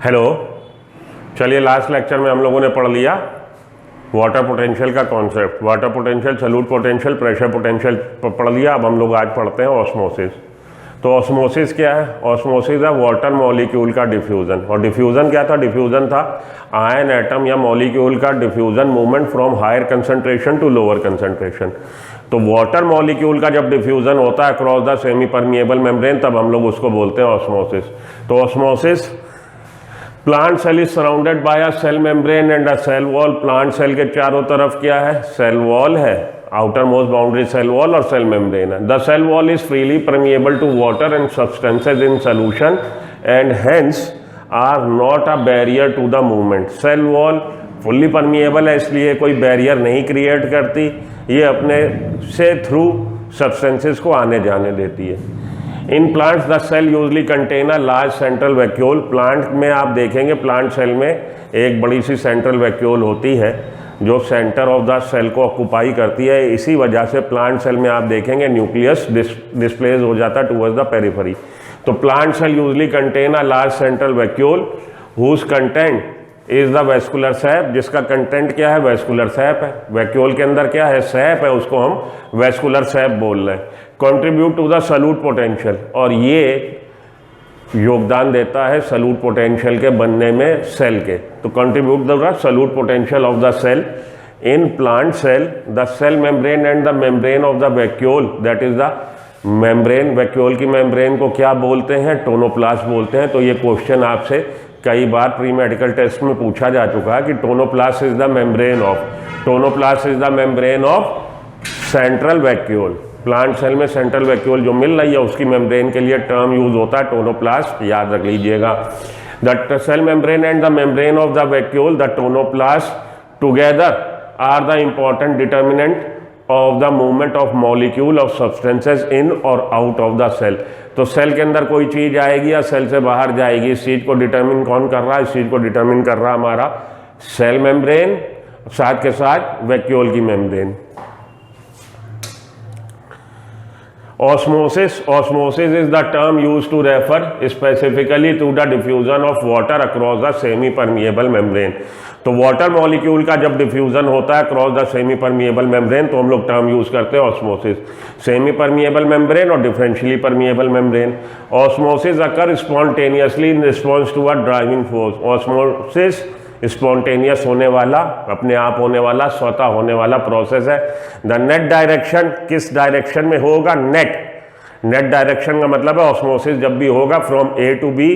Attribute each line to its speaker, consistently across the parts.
Speaker 1: Hello, चलिए last lecture में हम लोगों ने पढ़ लिया वाटर पोटेंशियल का concept. Water potential, solute potential, pressure potential पढ़ लिया। अब हम लोग आज पढ़ते हैं ऑस्मोसिस। तो ऑस्मोसिस क्या है? ऑस्मोसिस है वाटर मॉलिक्यूल का डिफ्यूज़न। और डिफ्यूज़न क्या था? डिफ्यूज़न था आयन एटम या मॉलिक्यूल का diffusion movement from higher concentration to lower concentration. तो वाटर मॉलिक्यूल का जब डिफ्यूज़न होता है across the semi permeable membrane, तब हम लोग उसको बोलते हैं ऑस्मोसिस। तो osmosis, plant cell is surrounded by a cell membrane and a cell wall. Plant cell के चारों तरफ क्या है? सेल वॉल है, outermost boundary cell wall और सेल मेम्ब्रेन है। The cell wall is freely permeable to water and substances in solution and hence are not a barrier to the movement. Cell wall fully permeable है, इसलिए कोई barrier नहीं create करती, ये अपने से थ्रू सब्सटेंसेस को आने जाने देती है। In plants the cell usually contain a large central vacuole. Plant में आप देखेंगे प्लांट सेल में एक बड़ी सी सेंट्रल वैक्यूल होती है जो सेंटर ऑफ द सेल को ऑक्यूपाई करती है। इसी वजह से प्लांट सेल में आप देखेंगे न्यूक्लियस डिस्प्लेस हो जाता है टुवर्ड्स द पेरिफेरी। तो plant cell usually contain a large central vacuole whose content is the vascular sap, जिसका कंटेंट क्या है? वैस्कुलर सैप है। वैक्यूल के अंदर क्या है? सैप है, उसको हम वैस्कुलर सैप बोल रहे हैं। Contribute to the solute potential, और ये योगदान देता है सॉल्यूट पोटेंशियल के बनने में सेल के। तो contribute the solute potential of the cell in plant cell, the cell membrane and the membrane of the vacuole, that is the membrane. Vacuole की मेम्ब्रेन को क्या बोलते हैं? टोनोप्लास्ट बोलते हैं। तो ये क्वेश्चन आपसे कई बार प्री मेडिकल टेस्ट में पूछा जा चुका है कि tonoplast is the membrane of, tonoplast is the membrane of central vacuole. Plant cell में सेंट्रल वैक्यूल जो मिल रही है उसकी मेम्ब्रेन के लिए टर्म यूज होता है टोनोप्लास्ट, याद रख लीजिएगा। The cell membrane and the membrane of the vacuole, the tonoplast together are the important determinant of the movement of molecule of substances in और आउट ऑफ द सेल। तो cell के अंदर कोई चीज आएगी या सेल से बाहर जाएगी, इस चीज को डिटर्मिन कौन कर रहा है? इस चीज को डिटर्मिन कर रहा है हमारा सेल मेम्ब्रेन, साथ के साथ वैक्यूल की membrane. Osmosis is the term used to refer specifically to the diffusion of water across the semi-permeable membrane। तो वाटर मॉलिक्यूल का जब डिफ्यूजन होता है across the semi permeable membrane तो हम लोग टर्म यूज करते हैं ऑस्मोसिस। सेमी परमिएबल मेम्ब्रेन और differentially permeable membrane. Osmosis occur spontaneously in response to a driving force. Osmosis spontaneous होने वाला, अपने आप होने वाला, स्वतः होने वाला प्रोसेस है। द नेट डायरेक्शन, किस डायरेक्शन में होगा? नेट डायरेक्शन का मतलब है ऑस्मोसिस जब भी होगा फ्रॉम ए टू बी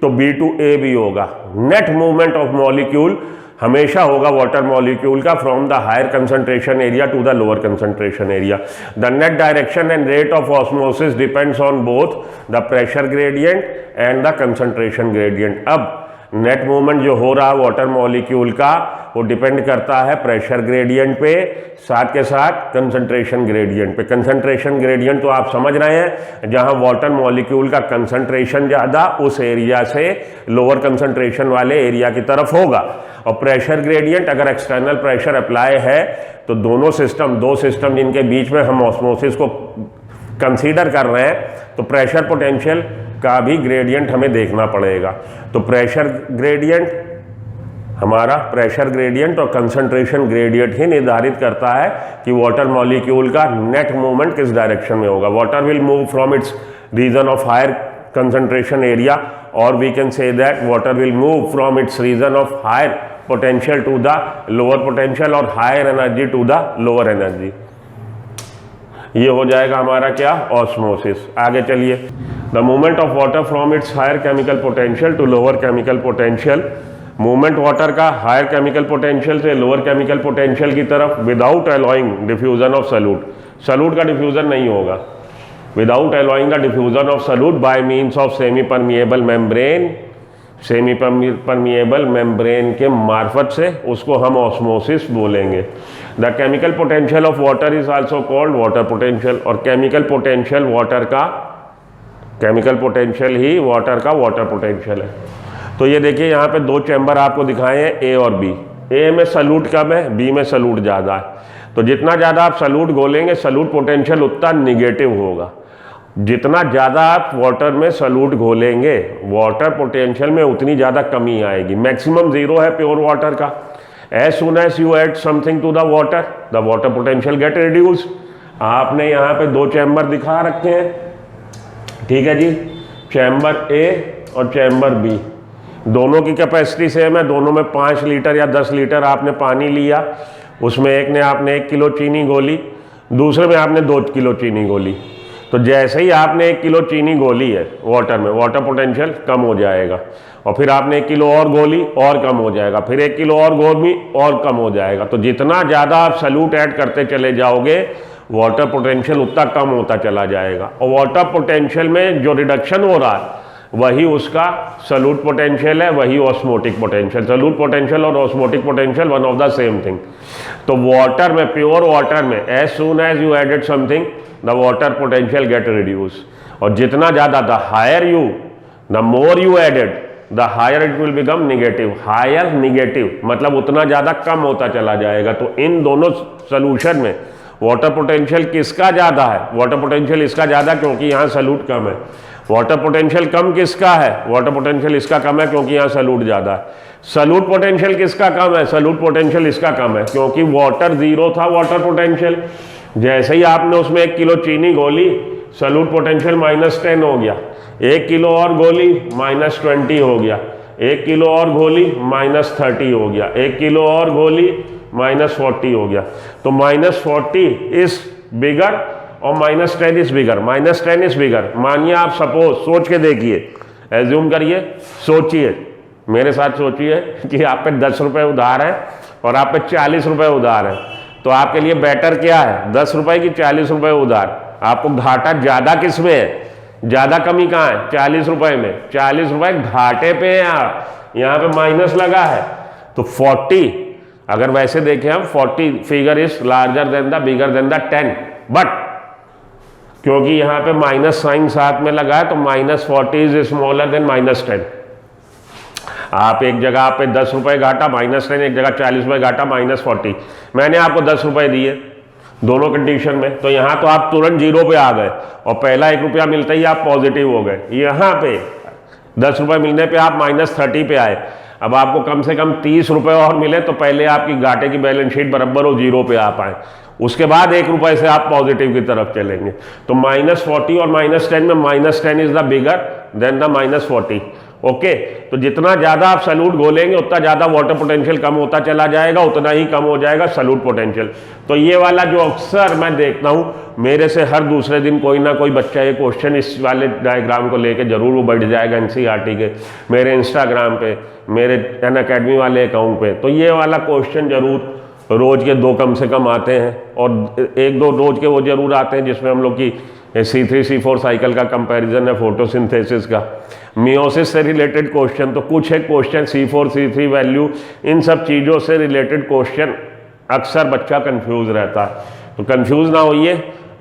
Speaker 1: तो बी टू ए भी होगा। नेट मूवमेंट ऑफ मॉलिक्यूल हमेशा होगा वाटर मॉलिक्यूल का from the higher concentration area to the lower concentration area. The net direction and rate of osmosis depends on both the pressure gradient and the concentration gradient. अब net movement जो हो रहा है water molecule का वो depend करता है pressure gradient पे, साथ के साथ कंसंट्रेशन ग्रेडियंट पे। कंसंट्रेशन ग्रेडियंट तो आप समझ रहे हैं, जहां वाटर मॉलिक्यूल का कंसंट्रेशन ज़्यादा उस एरिया से लोअर कंसंट्रेशन वाले एरिया की तरफ होगा। और प्रेशर ग्रेडियंट, अगर एक्सटर्नल प्रेशर अप्लाई है तो दो सिस्टम जिनके बीच में हम ऑस्मोसिस को कंसीडर कर रहे हैं, तो प्रेशर पोटेंशियल का भी ग्रेडियंट हमें देखना पड़ेगा। तो प्रेशर ग्रेडियंट, हमारा प्रेशर ग्रेडियंट और कंसंट्रेशन ग्रेडियंट ही निर्धारित करता है कि वाटर मॉलिक्यूल का नेट मूवमेंट किस डायरेक्शन में होगा। Water will move from its region of higher concentration area, और we can say that water will move from its region of higher potential to the lower potential और higher energy to the lower energy. ये हो जाएगा हमारा क्या? Osmosis. आगे चलिए। The movement of water from its higher chemical potential to lower chemical potential. Movement water का higher chemical potential से लोअर केमिकल पोटेंशियल की तरफ without allowing diffusion of solute. Solute का डिफ्यूजन नहीं होगा। Without allowing the diffusion of solute by means of semi permeable membrane, semi permeable membrane के मार्फत से उसको हम ऑस्मोसिस बोलेंगे। The chemical potential of water is also called water potential. और केमिकल पोटेंशियल वाटर का, केमिकल पोटेंशियल ही water का water potential है। तो ये देखिए यहाँ पे दो चैम्बर आपको दिखाए हैं, ए और बी। ए में सॉल्यूट कम है, बी में सॉल्यूट ज़्यादा है। तो जितना ज़्यादा आप सॉल्यूट घोलेंगे सॉल्यूट पोटेंशियल उतना निगेटिव होगा। जितना ज़्यादा आप वाटर में सॉल्यूट घोलेंगे वाटर पोटेंशियल में उतनी ज़्यादा कमी आएगी। मैक्सिमम जीरो है प्योर वाटर का। As soon as you add something to the water potential get reduce. आपने यहाँ पे दो चैम्बर दिखा रखे हैं, ठीक है जी, चैम्बर ए और चैम्बर बी, दोनों की कैपेसिटी सेम है, दोनों में 5 लीटर या 10 लीटर आपने पानी लिया, उसमें एक ने आपने 1 किलो चीनी घोली, दूसरे में आपने 2 किलो चीनी घोली। तो जैसे ही आपने 1 किलो चीनी घोली है वाटर में, वाटर पोटेंशियल कम हो जाएगा, और फिर आपने 1 किलो और घोली और कम हो जाएगा, फिर 1 किलो और घोली और कम हो जाएगा। तो जितना ज़्यादा आप सॉल्यूट ऐड करते चले जाओगे वाटर पोटेंशियल उतना कम होता चला जाएगा। और वाटर पोटेंशियल में जो रिडक्शन हो रहा है वही उसका सॉल्यूट पोटेंशियल है, वही ऑस्मोटिक पोटेंशियल। सॉल्यूट पोटेंशियल और osmotic potential one of the same thing. तो वाटर में, प्योर वाटर में, as soon as you added something the water potential get reduce. और जितना ज़्यादा, the higher you, the more you added, the higher it will become negative. Higher negative मतलब उतना ज़्यादा कम होता चला जाएगा। तो इन दोनों सोल्यूशन में वाटर पोटेंशियल किसका ज़्यादा है? वाटर पोटेंशियल इसका ज़्यादा क्योंकि यहाँ सॉल्यूट कम है। वाटर पोटेंशियल कम किसका है? वाटर पोटेंशियल इसका कम है क्योंकि यहाँ सॉल्यूट ज़्यादा है। सॉल्यूट पोटेंशियल किसका कम है? सॉल्यूट पोटेंशियल इसका कम है क्योंकि वाटर जीरो था वाटर पोटेंशियल। जैसे ही आपने उसमें 1 किलो चीनी घोली सॉल्यूट पोटेंशियल -10 हो गया, 1 किलो और घोली -20 हो गया, 1 किलो और घोली -30 हो गया, 1 किलो और घोली -40 हो गया। तो -40 इज बिगर और -10 इज बिगर। -10 is bigger. मानिए आप सपोज, सोच के देखिए, एज्यूम करिए, सोचिए, मेरे साथ सोचिए कि आप पे 10 रुपये उधार है और आप पे 40 रुपये उधार है। तो आपके लिए बेटर क्या है? 10 रुपये की 40 रुपये उधार। आपको घाटा ज़्यादा किस में है? ज़्यादा कमी कहाँ है? 40 रुपये में। 40 रुपये घाटे पे हैं आप, यहाँ पे माइनस लगा है। तो 40, अगर वैसे देखें हम, 40 figure is larger then the bigger than the 10, but क्योंकि यहाँ पे माइनस साइन साथ में लगा है तो -40 इज स्मॉलर देन -10। आप एक जगह आप पे 10 रुपये घाटा -10, एक जगह 40 रुपये घाटा -40। मैंने आपको 10 रुपये दिए दोनों कंडीशन में, तो यहाँ तो आप तुरंत जीरो पे आ गए और पहला 1 रुपया मिलते ही आप पॉजिटिव हो गए। यहाँ पे 10 रुपये मिलने पे आप -30 पे आए। अब आपको कम से कम 30 रुपये और मिले तो पहले आपकी घाटे की बैलेंस शीट बराबर हो, जीरो पे आ पाए। उसके बाद 1 रुपये से आप पॉजिटिव की तरफ चलेंगे। तो -40 और -10 में -10 is the bigger than the -40। Okay, तो जितना ज़्यादा आप सॉल्यूट घोलेंगे उतना ज़्यादा वाटर पोटेंशियल कम होता चला जाएगा, उतना ही कम हो जाएगा सॉल्यूट पोटेंशियल। तो ये वाला जो अक्सर मैं देखता हूँ, मेरे से हर दूसरे दिन कोई ना कोई बच्चा ये क्वेश्चन इस वाले डायग्राम को लेके जरूर वो बढ़ जाएगा NCERT के, मेरे इंस्टाग्राम पे, मेरे अनअकैडमी वाले अकाउंट पे। तो ये वाला क्वेश्चन जरूर रोज के 2 कम से कम आते हैं, और 1-2 रोज के वो जरूर आते हैं जिसमें हम लोग की C3 C4 साइकिल का कंपैरिजन है, फोटोसिंथेसिस का, मियोसिस से रिलेटेड क्वेश्चन। तो कुछ एक क्वेश्चन C4 C3 वैल्यू, इन सब चीज़ों से रिलेटेड क्वेश्चन अक्सर बच्चा कंफ्यूज रहता है। तो कंफ्यूज ना होइए,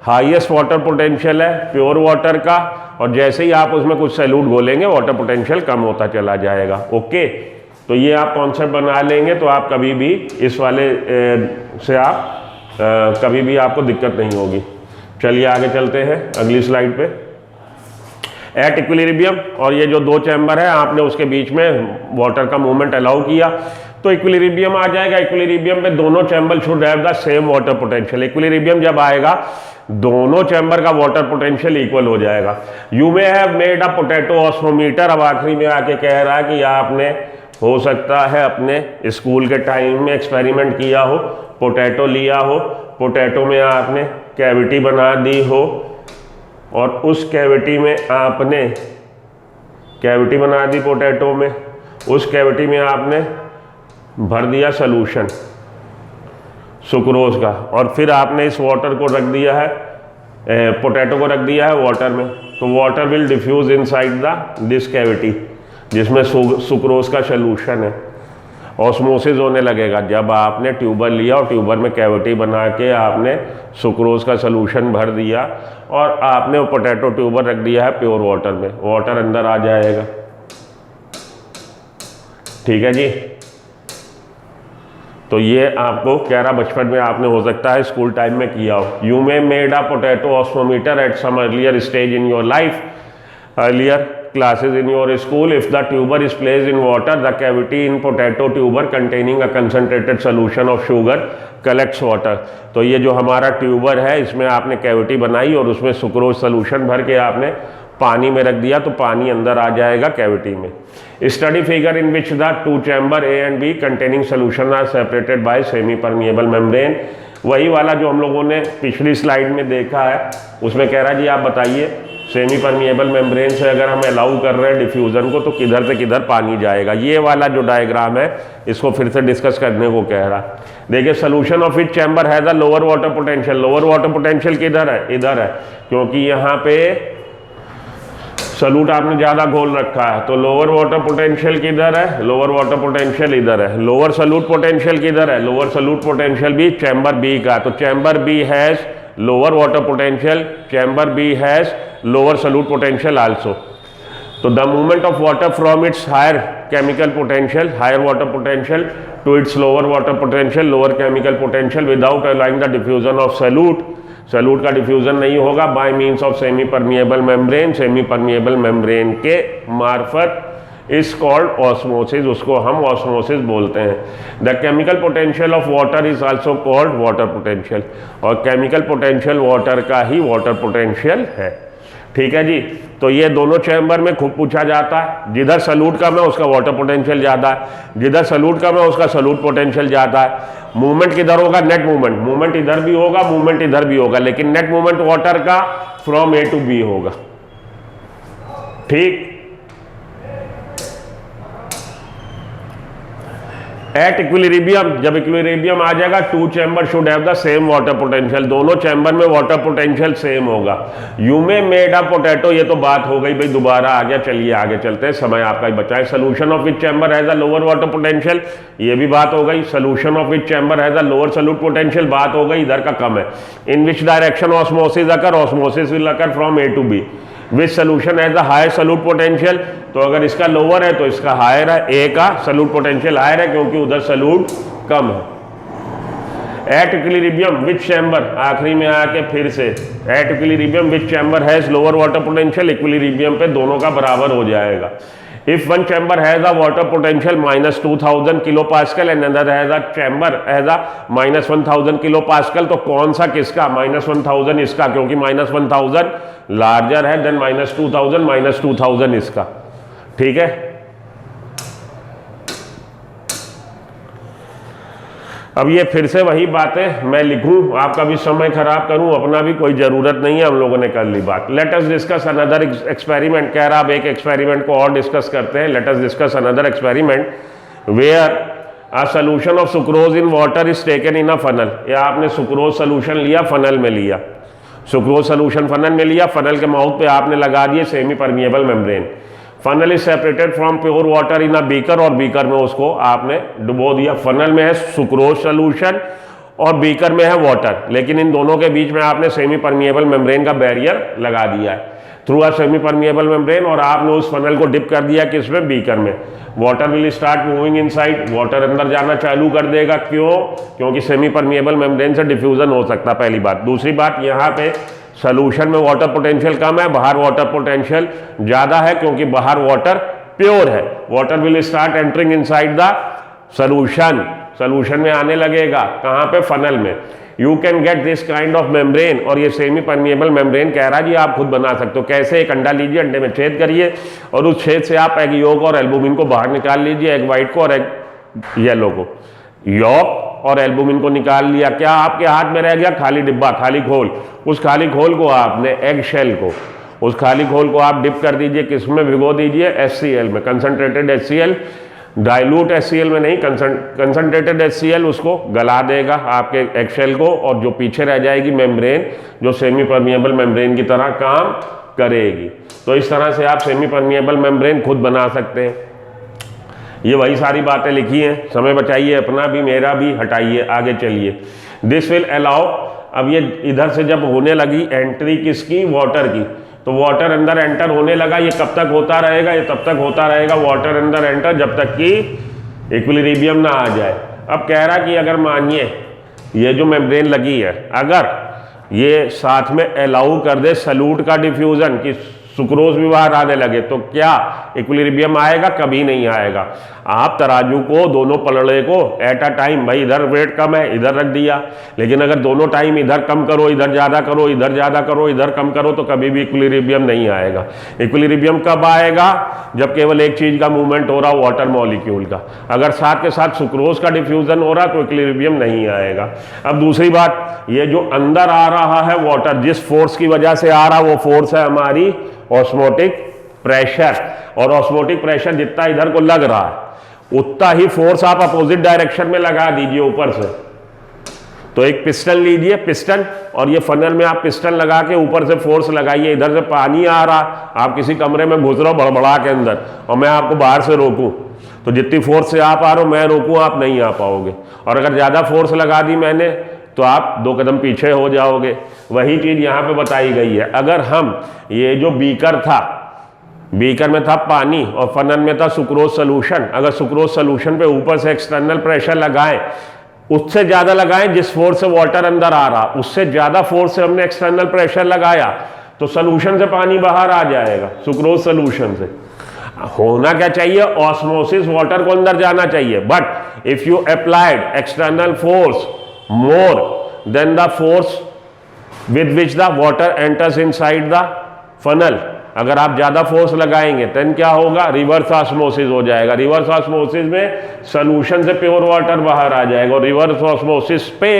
Speaker 1: हाईएस्ट वाटर पोटेंशियल है प्योर वाटर का, और जैसे ही आप उसमें कुछ सॉल्यूट घोलेंगे वाटर पोटेंशियल कम होता चला जाएगा। ओके, तो ये आप कॉन्सेप्ट बना लेंगे तो आप कभी भी इस वाले से आप कभी भी आपको दिक्कत नहीं होगी। चलिए आगे चलते हैं अगली स्लाइड पे। एट इक्विलिब्रियम, और ये जो 2 चैम्बर है आपने उसके बीच में वाटर का मूवमेंट अलाउ किया तो इक्विलिब्रियम आ जाएगा। इक्विलिब्रियम में दोनों chamber should have the same water potential. Equilibrium जब आएगा दोनों चैम्बर का वाटर पोटेंशियल इक्वल हो जाएगा। You may have made a potato osmometer. अब आखिरी में आके कह रहा है कि आपने, हो सकता है अपने स्कूल के टाइम में एक्सपेरिमेंट किया हो, पोटैटो लिया हो, पोटैटो में आपने कैविटी बना दी हो और उस कैविटी में आपने कैविटी बना दी पोटैटो में, उस कैविटी में आपने भर दिया सॉल्यूशन सुक्रोज का, और फिर आपने इस वाटर को रख दिया है, पोटैटो को रख दिया है वाटर में। तो water will diffuse inside this cavity जिसमें सुक्रोज का सॉल्यूशन है। ऑस्मोसिस होने लगेगा जब आपने ट्यूबर लिया और ट्यूबर में कैविटी बना के आपने सुक्रोज का सॉल्यूशन भर दिया और आपने वो पोटैटो ट्यूबर रख दिया है प्योर वाटर में, वाटर अंदर आ जाएगा। ठीक है जी। तो ये आपको कह रहा बचपन में आपने हो सकता है स्कूल टाइम में किया हो। You may made a potato osmometer at some earlier stage in your life, earlier classes in your school. If the tuber is placed in water, the cavity in potato tuber containing a concentrated solution of sugar collects water. तो ये जो हमारा tuber है इसमें आपने cavity बनाई और उसमें सुक्रोज सोल्यूशन भर के आपने पानी में रख दिया तो पानी अंदर आ जाएगा कैविटी में। Study figure in which the two chamber A and B containing solution are separated by semi permeable membrane. वही वाला जो हम लोगों ने पिछली स्लाइड में देखा है उसमें कह रहा जी आप बताइए सेमी परमिएबल मेम्ब्रेन से अगर हम अलाउ कर रहे हैं डिफ्यूज़न को तो किधर से किधर पानी जाएगा। ये वाला जो डायग्राम है इसको फिर से डिस्कस करने को कह रहा। देखिए सोल्यूशन ऑफ इच चैम्बर है the lower water potential. Lower water potential किधर है? इधर है, क्योंकि यहाँ पे सलूट आपने ज़्यादा घोल रखा है। तो लोअर वाटर पोटेंशियल किधर है? लोअर वाटर पोटेंशियल इधर है। लोअर सलूट पोटेंशियल किधर है? लोअर सलूट पोटेंशियल भी चैम्बर बी का। तो chamber B has lower water potential, chamber B has lower solute potential also. तो the movement of water from its higher chemical potential, higher water potential to its lower water potential, lower chemical potential without allowing the diffusion of solute. Solute का diffusion नहीं होगा by means of semi permeable membrane. Semi permeable membrane के मार्फत is called osmosis, उसको हम osmosis बोलते हैं। The chemical potential of water is also called water potential, और केमिकल पोटेंशियल वाटर का ही वाटर पोटेंशियल है। ठीक है जी। तो ये दोनों चैम्बर में खूब पूछा जाता है, जिधर सलूट कम है उसका वाटर पोटेंशियल ज़्यादा है, जिधर सलूट कम है उसका सलूट पोटेंशियल ज़्यादा है। मूवमेंट किधर होगा? Net movement. मूवमेंट इधर भी होगा, मूवमेंट इधर भी होगा, लेकिन नेट मूवमेंट वाटर का फ्रॉम ए टू बी होगा। ठीक। एट इक्विलिब्रियम, जब इक्विलिब्रियम आ जाएगा two chamber should have the same water potential, दोनों चैम्बर में वाटर पोटेंशियल सेम होगा। You may made a potato, ये तो बात हो गई भाई, दोबारा आ गया। चलिए आगे चलते हैं, समय आपका ही बचा है। Solution of which chamber has a lower water potential, ये भी बात हो गई। Solution of which chamber has a lower solute potential, बात हो गई, इधर का कम है। In which direction osmosis occur, osmosis will occur from A to B. Which solution has the higher solute potential, तो अगर इसका लोअर है तो इसका हायर है, ए का सॉल्यूट पोटेंशियल हायर है क्योंकि उधर सॉल्यूट कम है। एट इक्विलिब्रियम विच चैम्बर, आखिरी में आके फिर से at equilibrium which chamber has lower water potential, equilibrium पे दोनों का बराबर हो जाएगा। If one chamber has a water potential -2000 kilo pascal and another has a chamber has a -1000 kilo pascal, तो कौन सा किसका? -1000 इसका, क्योंकि -1000 लार्जर है देन -2000 इसका। ठीक है। अब ये फिर से वही बातें मैं लिखूं, आपका भी समय खराब करूं, अपना भी कोई जरूरत नहीं है, हम लोगों ने कर ली बात। Late us discuss another experiment, कह रहा अब एक एक्सपेरिमेंट को और डिस्कस करते हैं। Let us discuss another experiment where a solution of sucrose in water is taken in a funnel. या आपने सुक्रोज सोल्यूशन लिया, फनल में लिया, सुक्रोज सोल्यूशन फनल में लिया, फनल के माउथ पे आपने लगा दिए semi permeable membrane. Funnel is separated from pure water in a beaker, और बीकर में उसको आपने डुबो दिया। फनल में है सुक्रोज सोल्यूशन और बीकर में है वाटर, लेकिन इन दोनों के बीच में आपने सेमी परमिएबल मेम्ब्रेन का बैरियर लगा दिया है through a semi permeable membrane, और आपने उस फनल को डिप कर दिया किसमें? बीकर में। Water will start moving inside, water अंदर जाना चालू कर देगा। क्यों? क्योंकि सेमी परमिएबल मेम्ब्रेन से डिफ्यूजन हो सकता है, पहली बात। दूसरी बात, यहाँ पे सोल्यूशन में वाटर पोटेंशियल कम है, बाहर वाटर पोटेंशियल ज़्यादा है, क्योंकि बाहर वाटर प्योर है। Water will start entering inside the solution, solution में आने लगेगा। कहाँ पे? फनल में। You can get this kind of membrane, और ये सेमी परमिएबल मेम्ब्रेन कह रहा जी आप खुद बना सकते हो। कैसे? एक अंडा लीजिए, अंडे में छेद करिए, और उस छेद से आप एग योक और एल्बुमिन को बाहर निकाल लीजिए, एग वाइट को और एग येलो को। योक और एल्बुमिन को निकाल लिया, क्या आपके हाथ में रह गया? खाली डिब्बा, खाली घोल। उस खाली घोल को आपने एग शेल को, उस खाली घोल को आप डिप कर दीजिए, किसमें भिगो दीजिए? HCl में, कंसनट्रेटेड HCl, डाइल्यूट HCl में नहीं, कंसनट्रेटेड HCl उसको गला देगा आपके एग शेल को, और जो पीछे रह जाएगी मेम्ब्रेन, जो सेमी परमिएबल मेम्ब्रेन की तरह काम करेगी। तो इस तरह से आप सेमी परमिएबल मेम्ब्रेन खुद बना सकते हैं। ये वही सारी बातें लिखी हैं, समय बचाइए, अपना भी मेरा भी, हटाइए, आगे चलिए। दिस विल अलाउ, अब ये इधर से जब होने लगी एंट्री किसकी? वाटर की, तो वाटर अंदर एंटर होने लगा। ये कब तक होता रहेगा? ये तब तक होता रहेगा वाटर अंदर एंटर जब तक कि इक्विलिब्रियम ना आ जाए। अब कह रहा कि अगर मानिए ये जो मेम्ब्रेन लगी है, अगर ये साथ में अलाउ कर दे सल्यूट का डिफ्यूजन कि सुक्रोज भी बाहर आने लगे, तो क्या इक्विलिब्रियम आएगा? कभी नहीं आएगा। आप तराजू को, दोनों पलड़े को एट अ टाइम, भाई इधर वेट कम है इधर रख दिया, लेकिन अगर दोनों टाइम इधर कम करो इधर ज़्यादा करो, इधर ज़्यादा करो इधर कम करो, तो कभी भी इक्विलिब्रियम नहीं आएगा। इक्विलिब्रियम कब आएगा? जब केवल एक चीज़ का मूवमेंट हो रहा हो, वाटर मॉलिक्यूल का। अगर साथ के साथ सुक्रोज का डिफ्यूजन हो रहा तो इक्विलिब्रियम नहीं आएगा। अब दूसरी बात, ये जो अंदर आ रहा है वाटर, जिस फोर्स की वजह से आ रहा वो फोर्स है हमारी ऑस्मोटिक प्रेशर, और ऑस्मोटिक प्रेशर जितना इधर को लग रहा है उतना ही फोर्स आप अपोजिट डायरेक्शन में लगा दीजिए ऊपर से। तो एक पिस्टन लीजिए, पिस्टन, और ये फनल में आप पिस्टन लगा के ऊपर से फोर्स लगाइए। इधर से पानी आ रहा, आप किसी कमरे में घुस रहे हो बड़बड़ा के अंदर, और मैं आपको बाहर से रोकूं, तो जितनी फोर्स से आप आ रहे हो मैं रोकूं, आप नहीं आ पाओगे। और अगर ज़्यादा फोर्स लगा दी मैंने तो आप 2 कदम पीछे हो जाओगे। वही चीज़ यहाँ पे बताई गई है। अगर हम ये जो बीकर था, बीकर में था पानी और फनल में था सुक्रोज सोल्यूशन, अगर सुक्रोज सोल्यूशन पे ऊपर से एक्सटर्नल प्रेशर लगाएं, उससे ज़्यादा लगाएं जिस फोर्स से वाटर अंदर आ रहा, उससे ज़्यादा फोर्स से हमने एक्सटर्नल प्रेशर लगाया, तो सोल्यूशन से पानी बाहर आ जाएगा, सुक्रोज सोल्यूशन से। होना क्या चाहिए? ऑस्मोसिस, वाटर को अंदर जाना चाहिए। But if you applied external force more than the force with which the water enters inside the funnel, अगर आप ज्यादा फोर्स लगाएंगे then क्या होगा? रिवर्स ऑस्मोसिस हो जाएगा। रिवर्स ऑस्मोसिस में सोल्यूशन से प्योर वाटर बाहर आ जाएगा। और रिवर्स ऑस्मोसिस पे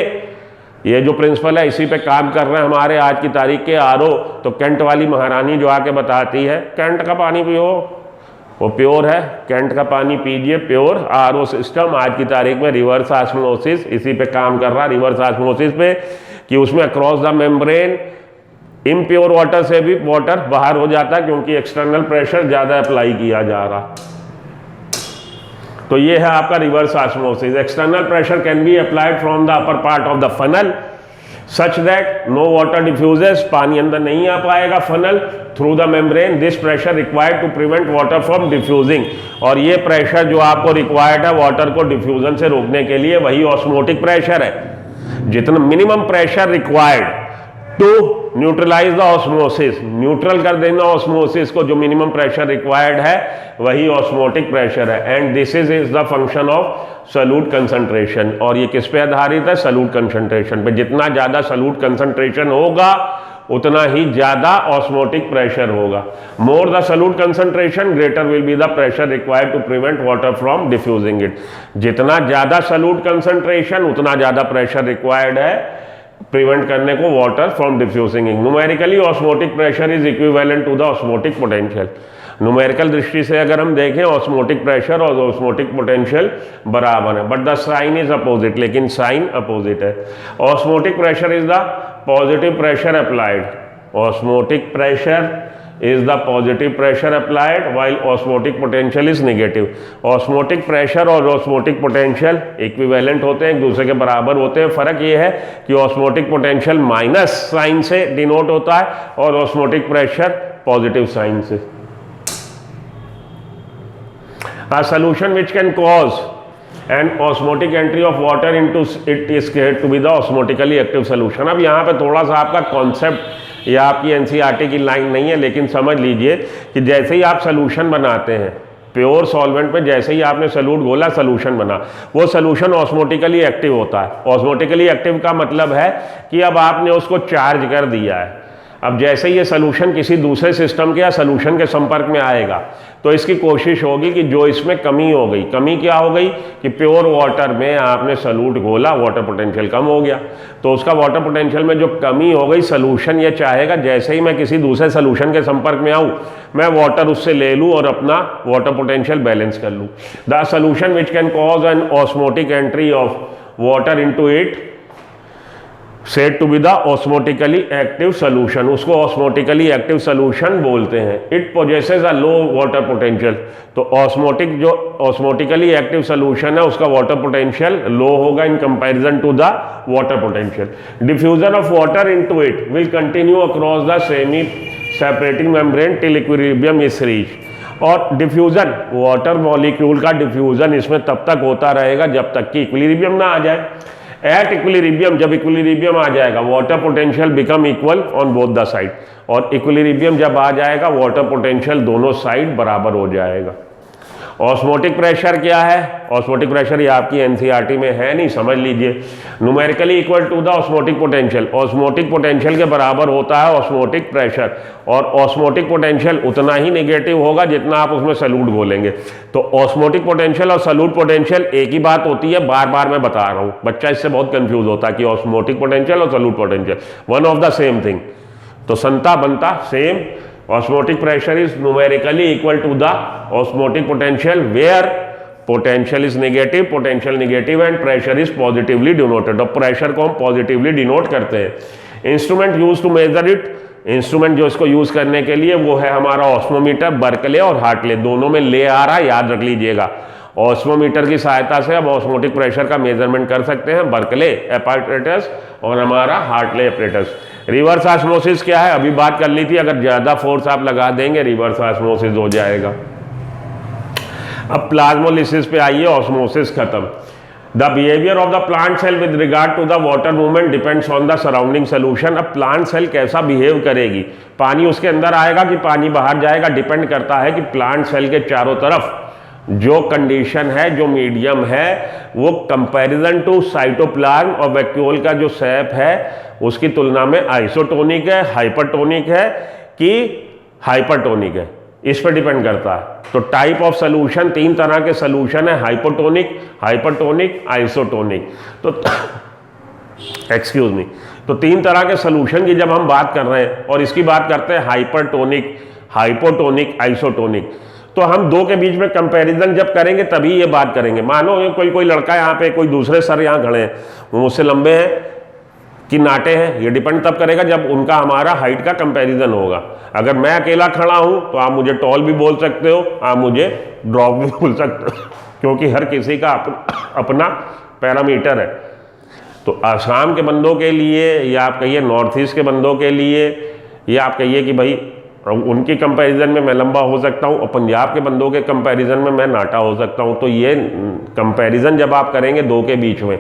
Speaker 1: ये जो प्रिंसिपल है इसी पे काम कर रहे हैं हमारे आज की तारीख के आरओ। तो कैंट वाली महारानी जो आके बताती है कैंट का पानी पियो, वो प्योर है, कैंट का पानी पीजिए, प्योर। आरओ सिस्टम आज की तारीख में रिवर्स ऑस्मोसिस इसी पे काम कर रहा है, रिवर्स ऑस्मोसिस पे, कि उसमें across the membrane impure water से भी वाटर बाहर हो जाता है क्योंकि एक्सटर्नल प्रेशर ज़्यादा अप्लाई किया जा रहा। तो ये है आपका reverse osmosis. External pressure can be applied from the upper part of the funnel such that no water diffuses, पानी अंदर नहीं आ पाएगा funnel through the membrane. This pressure required to prevent water from diffusing, और ये pressure जो आपको required है वाटर को डिफ्यूजन से रोकने के लिए वही ऑस्मोटिक प्रेशर है। जितना minimum pressure required to neutralize the osmosis, neutral कर देना ऑस्मोसिस को, जो मिनिमम प्रेशर रिक्वायर्ड है वही ऑस्मोटिक प्रेशर है। And this is the function of solute concentration. और ये किस पे आधारित है? सॉल्यूट कंसंट्रेशन पे। जितना ज़्यादा सॉल्यूट कंसंट्रेशन होगा उतना ही ज़्यादा ऑस्मोटिक प्रेशर होगा। More the solute concentration greater will be the pressure required to prevent water from diffusing it. जितना ज़्यादा सॉल्यूट कंसंट्रेशन उतना ज़्यादा प्रेशर रिक्वायर्ड है प्रिवेंट करने को water from diffusing. Numerically osmotic pressure is equivalent to the osmotic potential. Numerical दृष्टि से अगर हम देखें ऑस्मोटिक प्रेशर और ऑस्मोटिक पोटेंशियल बराबर है, but the sign is opposite, लेकिन साइन अपोजिट है। Osmotic pressure is the positive pressure applied, osmotic pressure is the positive pressure applied while osmotic potential is negative। osmotic pressure और osmotic potential equivalent होते हैं, एक दूसरे के बराबर होते हैं। फर्क ये है कि osmotic potential माइनस साइन से डिनोट होता है और osmotic pressure पॉजिटिव साइन से। A solution which can cause an osmotic entry of water into it is said to be the osmotically active solution। अब यहाँ पे थोड़ा सा आपका कॉन्सेप्ट या आपकी एनसीईआरटी की लाइन नहीं है, लेकिन समझ लीजिए कि जैसे ही आप सॉल्यूशन बनाते हैं प्योर सॉल्वेंट में, जैसे ही आपने सॉल्यूट घोला सॉल्यूशन बना, वो सॉल्यूशन ऑस्मोटिकली एक्टिव होता है। ऑस्मोटिकली एक्टिव का मतलब है कि अब आपने उसको चार्ज कर दिया है। अब जैसे ही ये सॉल्यूशन किसी दूसरे सिस्टम के या सॉल्यूशन के संपर्क में आएगा तो इसकी कोशिश होगी कि जो इसमें कमी हो गई, कमी क्या हो गई कि प्योर वाटर में आपने सॉल्यूट घोला, वाटर पोटेंशियल कम हो गया, तो उसका वाटर पोटेंशियल में जो कमी हो गई, सॉल्यूशन ये चाहेगा जैसे ही मैं किसी दूसरे सॉल्यूशन के संपर्क में आऊँ मैं वाटर उससे ले लूँ और अपना वाटर पोटेंशियल बैलेंस कर लूँ। The solution which can cause an osmotic entry of water into it said to be the osmotically active solution, उसको ऑस्मोटिकली एक्टिव सोल्यूशन बोलते हैं। It possesses a low water potential, तो osmotic जो osmotically active solution है उसका water potential low होगा in comparison to the water potential. Diffusion of water into it will continue across the semi separating membrane till equilibrium is reach. और diffusion, water molecule का diffusion इसमें तब तक होता रहेगा जब तक कि इक्विलिब्रियम ना आ जाए। एट इक्विलिब्रियम, जब इक्विलिब्रियम आ जाएगा, water potential become equal on both the side, और इक्विलिब्रियम जब आ जाएगा वाटर पोटेंशियल दोनों साइड बराबर हो जाएगा। ऑस्मोटिक प्रेशर क्या है? ऑस्मोटिक प्रेशर ये आपकी एनसीईआरटी में है नहीं, समझ लीजिए। Numerically equal to the osmotic potential, osmotic potential के बराबर होता है ऑस्मोटिक प्रेशर, और ऑस्मोटिक पोटेंशियल उतना ही नेगेटिव होगा जितना आप उसमें सल्यूट घोलेंगे। तो ऑस्मोटिक पोटेंशियल और सल्यूट पोटेंशियल एक ही बात होती है, बार बार मैं बता रहा हूँ, बच्चा इससे बहुत कंफ्यूज होता है कि ऑस्मोटिक पोटेंशियल और solute potential one of the same thing. तो संता बनता same. Osmotic pressure is numerically equal to the osmotic potential where potential is negative, potential negative and pressure is positively denoted। और pressure को हम positively denote करते हैं। Instrument used to measure it, instrument जो इसको यूज करने के लिए वो है हमारा ऑस्मोमीटर, बर्कले और हार्टले, दोनों में ले आ रहा है, याद रख लीजिएगा। ऑस्मोमीटर की सहायता से अब ऑस्मोटिक प्रेशर का मेजरमेंट कर सकते हैं, बर्कले एपैरेटस और हमारा हार्टले एपैरेटस। रिवर्स ऑस्मोसिस क्या है? अभी बात कर ली थी, अगर ज्यादा फोर्स आप लगा देंगे रिवर्स ऑस्मोसिस हो जाएगा। अब प्लाज्मोलिसिस पे आइए, ऑस्मोसिस खत्म। The behaviour of the plant cell with regard to the water movement depends on the surrounding solution. अब प्लांट सेल कैसा बिहेव करेगी, पानी उसके अंदर आएगा कि पानी बाहर जाएगा, डिपेंड करता है कि प्लांट सेल के चारों तरफ जो कंडीशन है, जो मीडियम है, वो कंपैरिजन टू साइटोप्लाज्म और वैक्यूल का जो सैप है उसकी तुलना में आइसोटोनिक है, हाइपरटोनिक है कि हाइपरटोनिक है, इस पर डिपेंड करता है। तो टाइप ऑफ सोल्यूशन, तीन तरह के सोल्यूशन है, हाइपोटोनिक, हाइपरटोनिक, आइसोटोनिक। तो एक्सक्यूज मी, तो तीन तरह के सोल्यूशन की जब हम बात कर रहे हैं और इसकी बात करते हैं हाइपरटोनिक, हाइपोटोनिक, आइसोटोनिक, तो हम दो के बीच में कंपैरिजन जब करेंगे तभी ये बात करेंगे। मानो कोई लड़का यहाँ पे, कोई दूसरे सर यहाँ खड़े हैं, वो मुझसे लंबे हैं कि नाटे हैं, ये डिपेंड तब करेगा जब उनका हमारा हाइट का कंपैरिजन होगा। अगर मैं अकेला खड़ा हूँ तो आप मुझे टॉल भी बोल सकते हो, आप मुझे ड्रॉप भी बोल सकते हो, क्योंकि हर किसी का अपना पैरामीटर है। तो आसाम के बंदों के लिए, या आप कहिए नॉर्थ ईस्ट के बंदों के लिए, या आप कहिए कि भाई उनकी कंपैरिजन में मैं लंबा हो सकता हूँ और पंजाब के बंदों के कंपैरिजन में मैं नाटा हो सकता हूँ। तो ये कंपैरिजन जब आप करेंगे दो के बीच में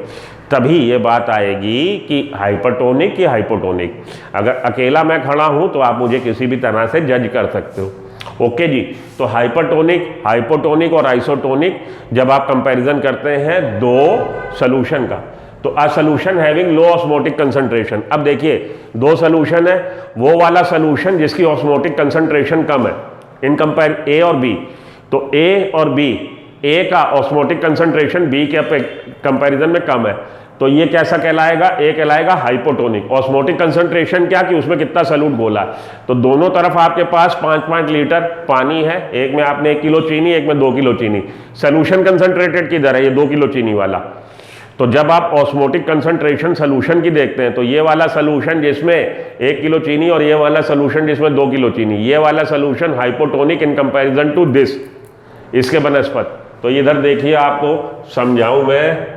Speaker 1: तभी ये बात आएगी कि हाइपरटोनिक या हाइपोटोनिक। अगर अकेला मैं खड़ा हूँ तो आप मुझे किसी भी तरह से जज कर सकते हो। ओके जी, तो हाइपरटोनिक, हाइपोटोनिक और आइसोटोनिक जब आप कंपैरिजन करते हैं दो सोल्यूशन का, तो a solution having low osmotic concentration. अब देखिए दो सोल्यूशन है, वो वाला सोल्यूशन जिसकी ऑस्मोटिक कंसंट्रेशन कम है इन कंपेयर ए और बी, तो ए और बी, ए का ऑस्मोटिक कंसंट्रेशन बी के कंपैरिजन में कम है, तो ये कैसा कहलाएगा? ए कहलाएगा हाइपोटोनिक। ऑस्मोटिक कंसंट्रेशन क्या कि उसमें कितना सल्यूट घोला है, तो दोनों तरफ आपके पास 5-5 लीटर पानी है, एक में आपने 1 किलो चीनी, एक में 2 किलो चीनी। सोल्यूशन कंसंट्रेटेड किधर है? ये 2 किलो चीनी वाला। तो जब आप ऑस्मोटिक कंसंट्रेशन सोल्यूशन की देखते हैं तो ये वाला सोल्यूशन जिसमें 1 किलो चीनी और ये वाला सोल्यूशन जिसमें 2 किलो चीनी, ये वाला solution hypotonic in comparison to this, इसके बनस्पत। तो इधर देखिए आपको समझाऊं मैं,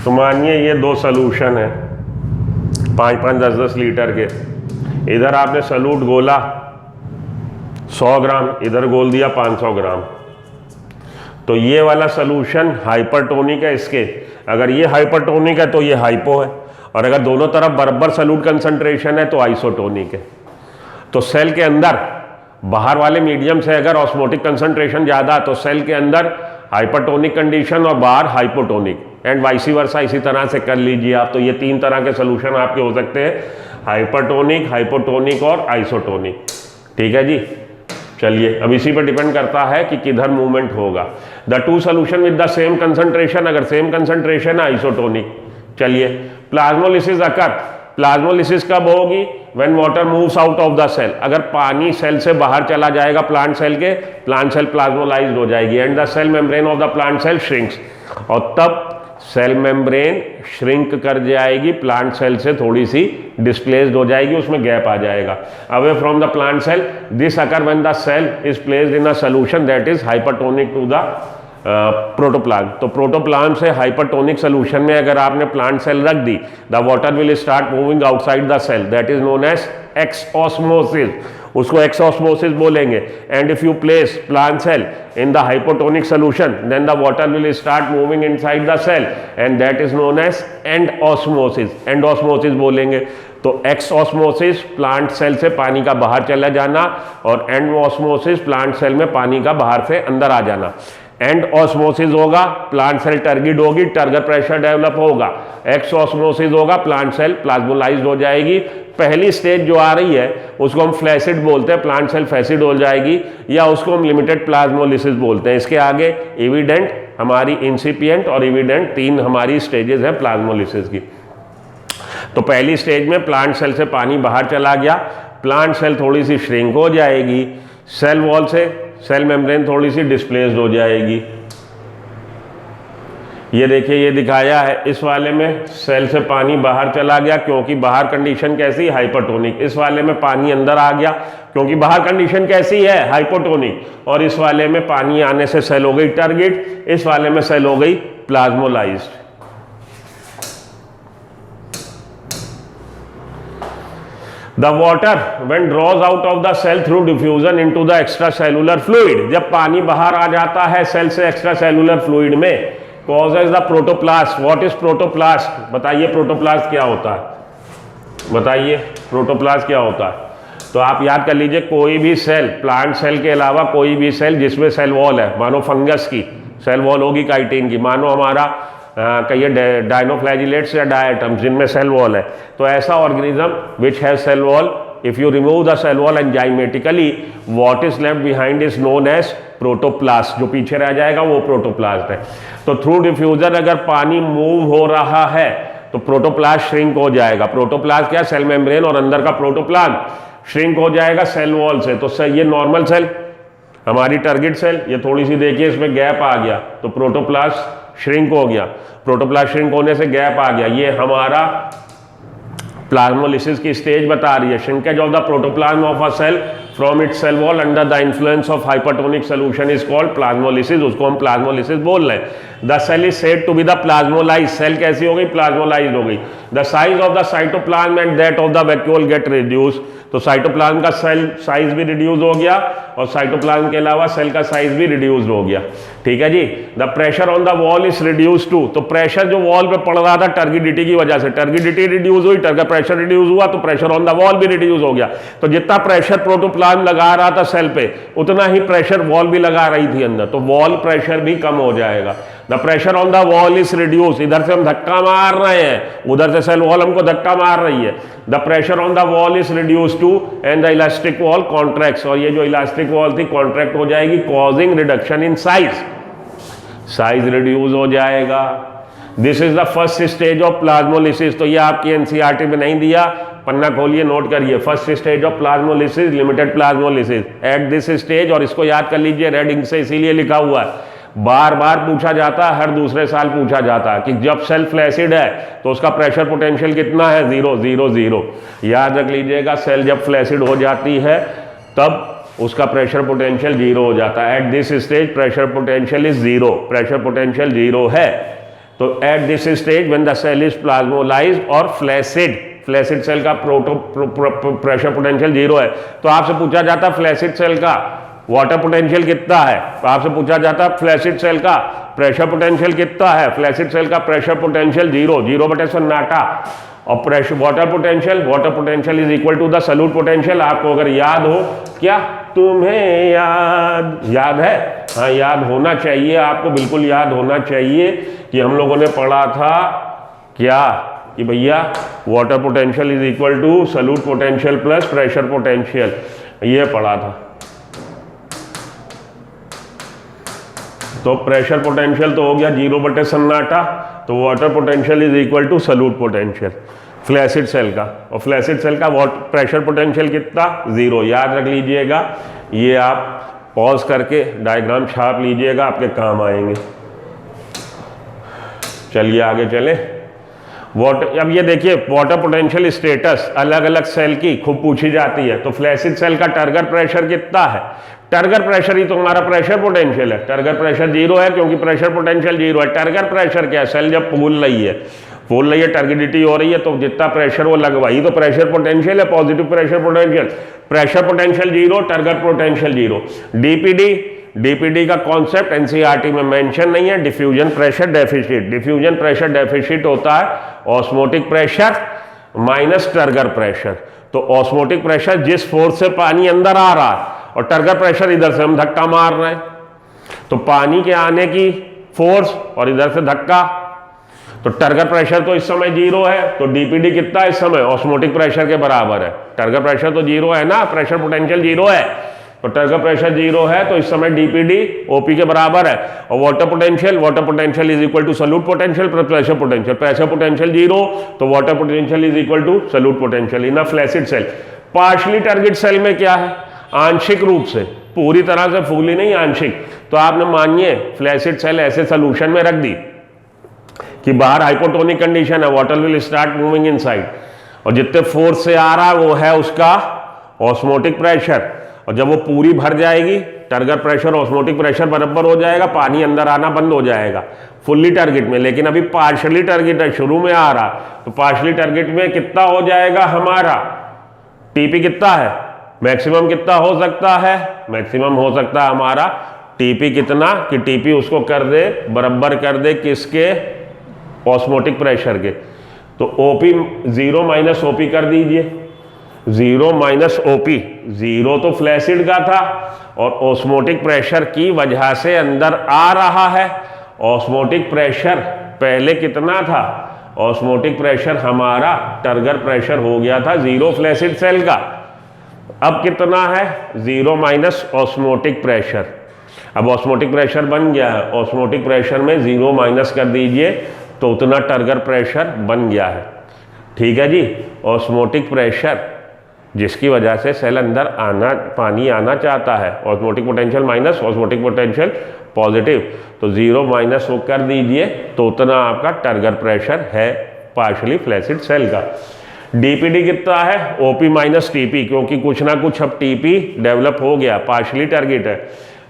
Speaker 1: तो मानिए ये दो सोल्यूशन है 5-5, 10-10 लीटर के। इधर आपने सल्यूट गोला 100 ग्राम, इधर गोल दिया 500 ग्राम, तो ये वाला सोल्यूशन हाइपरटोनिक है इसके। अगर ये हाइपरटोनिक है तो ये हाइपो है, और अगर दोनों तरफ बराबर सल्यूट कंसंट्रेशन है तो आइसोटोनिक है। तो सेल के अंदर बाहर वाले मीडियम से अगर ऑस्मोटिक कंसंट्रेशन ज़्यादा तो सेल के अंदर हाइपरटोनिक कंडीशन और बाहर हाइपोटोनिक, एंड वाइसी वर्सा इसी तरह से कर लीजिए आप। तो ये तीन तरह के सोल्यूशन आपके हो सकते हैं, हाइपरटोनिक, हाइपोटोनिक और आइसोटोनिक। ठीक है जी, चलिए अब इसी पर डिपेंड करता है कि किधर मूवमेंट होगा। The two solution with the same concentration, अगर सेम कंसंट्रेशन है आइसोटोनिक। चलिए प्लाज्मोलिसिस अकर, प्लाज्मोलिसिस कब होगी? When water moves out of the cell, अगर पानी सेल से बाहर चला जाएगा प्लांट सेल के, प्लांट सेल प्लाज्मोलाइज्ड हो जाएगी and the cell membrane of the plant cell shrinks, और तब सेल मेम्ब्रेन श्रिंक कर जाएगी, प्लांट सेल से थोड़ी सी डिस्प्लेस्ड हो जाएगी, उसमें गैप आ जाएगा away from the plant cell. This occur when the cell is placed in a solution that is hypertonic to the protoplasm. तो प्रोटोप्लाज्म से हाइपरटोनिक सोल्यूशन में अगर आपने प्लांट सेल रख दी, the water will start moving outside the cell, that is known as exosmosis, उसको exosmosis बोलेंगे। And if you place plant cell in the hypotonic solution then the water will start moving inside the cell and that is known as endosmosis, endosmosis बोलेंगे। तो एक्सऑस्मोसिस plant cell से पानी का बाहर चला जाना और एंडऑस्मोसिस प्लांट सेल में पानी का बाहर से अंदर आ जाना। एंड ऑस्मोसिस होगा, प्लांट सेल टर्गिड होगी, टर्गर प्रेशर डेवलप होगा। एक्सऑस्मोसिस होगा, प्लांट सेल प्लाज्मोलाइज्ड हो जाएगी। पहली स्टेज जो आ रही है उसको हम फ्लैसिड बोलते हैं, प्लांट सेल फैसिड हो जाएगी, या उसको हम लिमिटेड प्लाज्मोलिसिस बोलते हैं। इसके आगे एविडेंट, हमारी इंसिपिएंट और एविडेंट, तीन हमारी स्टेजेस हैं प्लाज्मोलिसिस की। तो पहली स्टेज में प्लांट सेल से पानी बाहर चला गया, प्लांट सेल थोड़ी सी श्रिंक हो जाएगी, सेल वॉल से सेल मेम्ब्रेन थोड़ी सी डिस्प्लेस्ड हो जाएगी। ये देखिए, ये दिखाया है इस वाले में सेल से पानी बाहर चला गया क्योंकि बाहर कंडीशन कैसी, हाइपरटोनिक। इस वाले में पानी अंदर आ गया क्योंकि बाहर कंडीशन कैसी है, हाइपोटोनिक। और इस वाले में पानी आने से सेल हो गई टर्गिड, इस वाले में सेल हो गई plasmolysed. The water when draws out of the cell through diffusion into the extracellular fluid, जब पानी बाहर आ जाता है सेल से एक्स्ट्रासेलुलर फ्लूइड में, causes the protoplasm. What is protoplasm? बताइए प्रोटोप्लास्ट क्या होता है, बताइए प्रोटोप्लास्ट क्या होता है। तो आप याद कर लीजिए, कोई भी सेल, प्लांट सेल के अलावा कोई भी सेल जिसमें सेल वॉल है, मानो फंगस की सेल वॉल होगी काइटिन की, मानो हमारा कहिए डायनोफ्लैजिलेट्स या डायटम्स जिनमें सेल वॉल है, तो ऐसा organism which has cell wall, if you remove the cell wall enzymatically, what is left behind is known as protoplast, जो पीछे रह जाएगा वो प्रोटोप्लास्ट है। तो थ्रू डिफ्यूजन अगर पानी मूव हो रहा है तो प्रोटोप्लास्ट श्रिंक हो जाएगा। प्रोटोप्लास्ट क्या, सेल मेम्ब्रेन और अंदर का प्रोटोप्लाज्म श्रिंक हो जाएगा सेल वॉल से। तो ये नॉर्मल सेल, हमारी टारगेट सेल, ये थोड़ी सी देखिए इसमें गैप आ गया तो प्रोटोप्लास्ट श्रिंक हो गया, प्रोटोप्लास्ट श्रिंक होने से गैप आ गया। ये हमारा प्लाज्मोलिसिस की स्टेज बता रही है, shrinkage of the protoplasm of a cell from its cell wall under the influence of hypertonic solution is called plasmolysis, उसको हम प्लाज्मोलिसिस बोल रहे हैं। The cell is said to be the plasmolysed, cell कैसी हो गई, प्लाज्मोलाइज्ड हो गई। The size of the cytoplasm and that of the vacuole get reduce, तो साइटोप्लाज्म का सेल साइज भी रिड्यूस हो गया और साइटोप्लाज्म के अलावा सेल का साइज भी रिड्यूस्ड हो गया। ठीक है जी। The pressure on the wall is reduce to, तो प्रेशर जो वॉल पे पड़ रहा था टर्गिडिटी की वजह से, टर्गिडिटी रिड्यूस हुई, टर्गर प्रेशर रिड्यूस हुआ तो प्रेशर ऑन द वॉल भी रिड्यूस हो गया। तो जितना प्रेशर प्रोटोप्लाज्म लगा रहा था सेल पे उतना ही प्रेशर वॉल भी लगा रही थी अंदर, तो वॉल प्रेशर भी कम हो जाएगा। The pressure on the wall is reduce, इधर से हम धक्का मार रहे हैं, उधर से सेल वॉल हमको धक्का मार रही है। The pressure on the wall is reduce to and the elastic wall contracts, और ये जो इलास्टिक वॉल थी कॉन्ट्रैक्ट हो जाएगी, causing reduction in size, size reduce हो जाएगा। This is the first stage of plasmolysis. तो ये आपकी एनसीईआरटी में नहीं दिया, पन्ना खोलिए नोट करिए, first stage of plasmolysis, limited plasmolysis eight this stage, और इसको याद कर लीजिए रेड इंक से इसीलिए लिखा हुआ है, बार बार पूछा जाता है, हर दूसरे साल पूछा जाता है कि जब सेल फ्लैसिड है तो उसका प्रेशर पोटेंशियल कितना है, 0 0 0। याद रख लीजिएगा, सेल जब फ्लैसिड हो जाती है तब उसका प्रेशर पोटेंशियल 0 हो जाता है। At this stage pressure potential is 0, pressure potential 0 है। तो at this stage when the cell is plasmolysed और फ्लैसिड, फ्लैसिड सेल का प्रेशर पोटेंशियल 0 है। तो आपसे पूछा जाता है फ्लैसिड सेल का वाटर पोटेंशियल कितना है, तो आपसे पूछा जाता है फ्लैसिड सेल का प्रेशर पोटेंशियल कितना है, फ्लैसिड सेल का प्रेशर पोटेंशियल 0 0 बटे सन्नाटा, और pressure water potential is equal to the solute potential. आपको अगर याद हो, क्या तुम्हें याद है? हाँ, याद होना चाहिए, आपको बिल्कुल याद होना चाहिए कि हम लोगों ने पढ़ा था क्या, कि भैया water potential is equal to solute potential plus pressure potential, ये पढ़ा था। तो प्रेशर पोटेंशियल तो हो गया 0 बटे सन्नाटा, तो water potential is equal to solute potential flaccid cell का, और फ्लैसिड सेल का प्रेशर पोटेंशियल कितना, 0। याद रख लीजिएगा, ये आप पॉज करके डायग्राम छाप लीजिएगा, आपके काम आएंगे। चलिए आगे चले। वाटर, अब ये देखिए वाटर पोटेंशियल स्टेटस अलग अलग सेल की खूब पूछी जाती है। तो फ्लैसिड सेल का टर्गर प्रेशर कितना है? टर्गर प्रेशर ही तो हमारा प्रेशर पोटेंशियल है। टर्गर प्रेशर जीरो है क्योंकि प्रेशर पोटेंशियल जीरो है। टर्गर प्रेशर क्या है? सेल जब फूल रही है, टर्गिडिटी हो रही है, तो जितना प्रेशर वो लगवाई तो प्रेशर पोटेंशियल है, positive pressure potential. Pressure potential zero, turgor potential zero. DPD का कॉन्सेप्ट एनसीईआरटी में मेंशन नहीं है। Diffusion pressure deficit. Diffusion pressure deficit होता है osmotic pressure minus turgor pressure. तो ऑस्मोटिक प्रेशर जिस फोर्स से पानी अंदर आ रहा है और टर्गर प्रेशर इधर से हम धक्का मार रहे हैं, तो पानी के आने की फोर्स और इधर से धक्का, तो टर्गर प्रेशर तो इस समय जीरो है। तो डीपीडी कितना इस समय? ऑस्मोटिक प्रेशर के बराबर है। टर्गर प्रेशर तो जीरो है ना, प्रेशर पोटेंशियल जीरो है, तो टर्गर प्रेशर जीरो है, तो इस समय डीपीडी ओपी के बराबर है। और water potential is equal to solute potential plus pressure potential. Pressure potential zero, तो water potential is equal to solute potential in a flaccid cell. Partially turgid cell में क्या है? आंशिक रूप से, पूरी तरह से फूली नहीं, आंशिक। तो आपने मानिए फ्लैसिड सेल ऐसे सोल्यूशन में रख दी कि बाहर हाइपोटोनिक कंडीशन है, water will start moving inside, और जितने फोर्स से आ रहा है वो है उसका ऑस्मोटिक प्रेशर। और जब वो पूरी भर जाएगी, टर्गर प्रेशर ऑस्मोटिक प्रेशर बराबर हो जाएगा, पानी अंदर आना बंद हो जाएगा फुल्ली टारगेट में। लेकिन अभी पार्शियली टारगेट है, शुरू में आ रहा, तो पार्शियली टारगेट में कितना हो जाएगा हमारा? टीपी कितना है? मैक्सिमम कितना हो सकता है? मैक्सिमम हो सकता है हमारा टीपी कितना कि टीपी उसको कर दे, बराबर कर दे किसके? ऑस्मोटिक प्रेशर के। तो ओपी जीरो माइनस ओपी कर दीजिए। जीरो माइनस ओपी, जीरो तो फ्लैसिड का था और ऑस्मोटिक प्रेशर की वजह से अंदर आ रहा है। ऑस्मोटिक प्रेशर पहले कितना था? ऑस्मोटिक प्रेशर हमारा टर्गर प्रेशर हो गया था जीरो फ्लैसिड सेल का। अब कितना है? Zero minus osmotic pressure. अब ऑस्मोटिक प्रेशर बन गया है, ऑस्मोटिक प्रेशर में जीरो माइनस कर दीजिए तो उतना टर्गर प्रेशर बन गया है। ठीक है जी। ऑस्मोटिक प्रेशर जिसकी वजह से सेल अंदर आना, पानी आना चाहता है, osmotic potential minus osmotic potential positive, तो जीरो माइनस वो कर दीजिए तो उतना आपका टर्गर प्रेशर है पार्शियली फ्लैसिड सेल का। डीपीडी कितना है? ओपी माइनस टीपी, क्योंकि कुछ ना कुछ अब टीपी डेवलप हो गया, पार्शियली टारगेट है।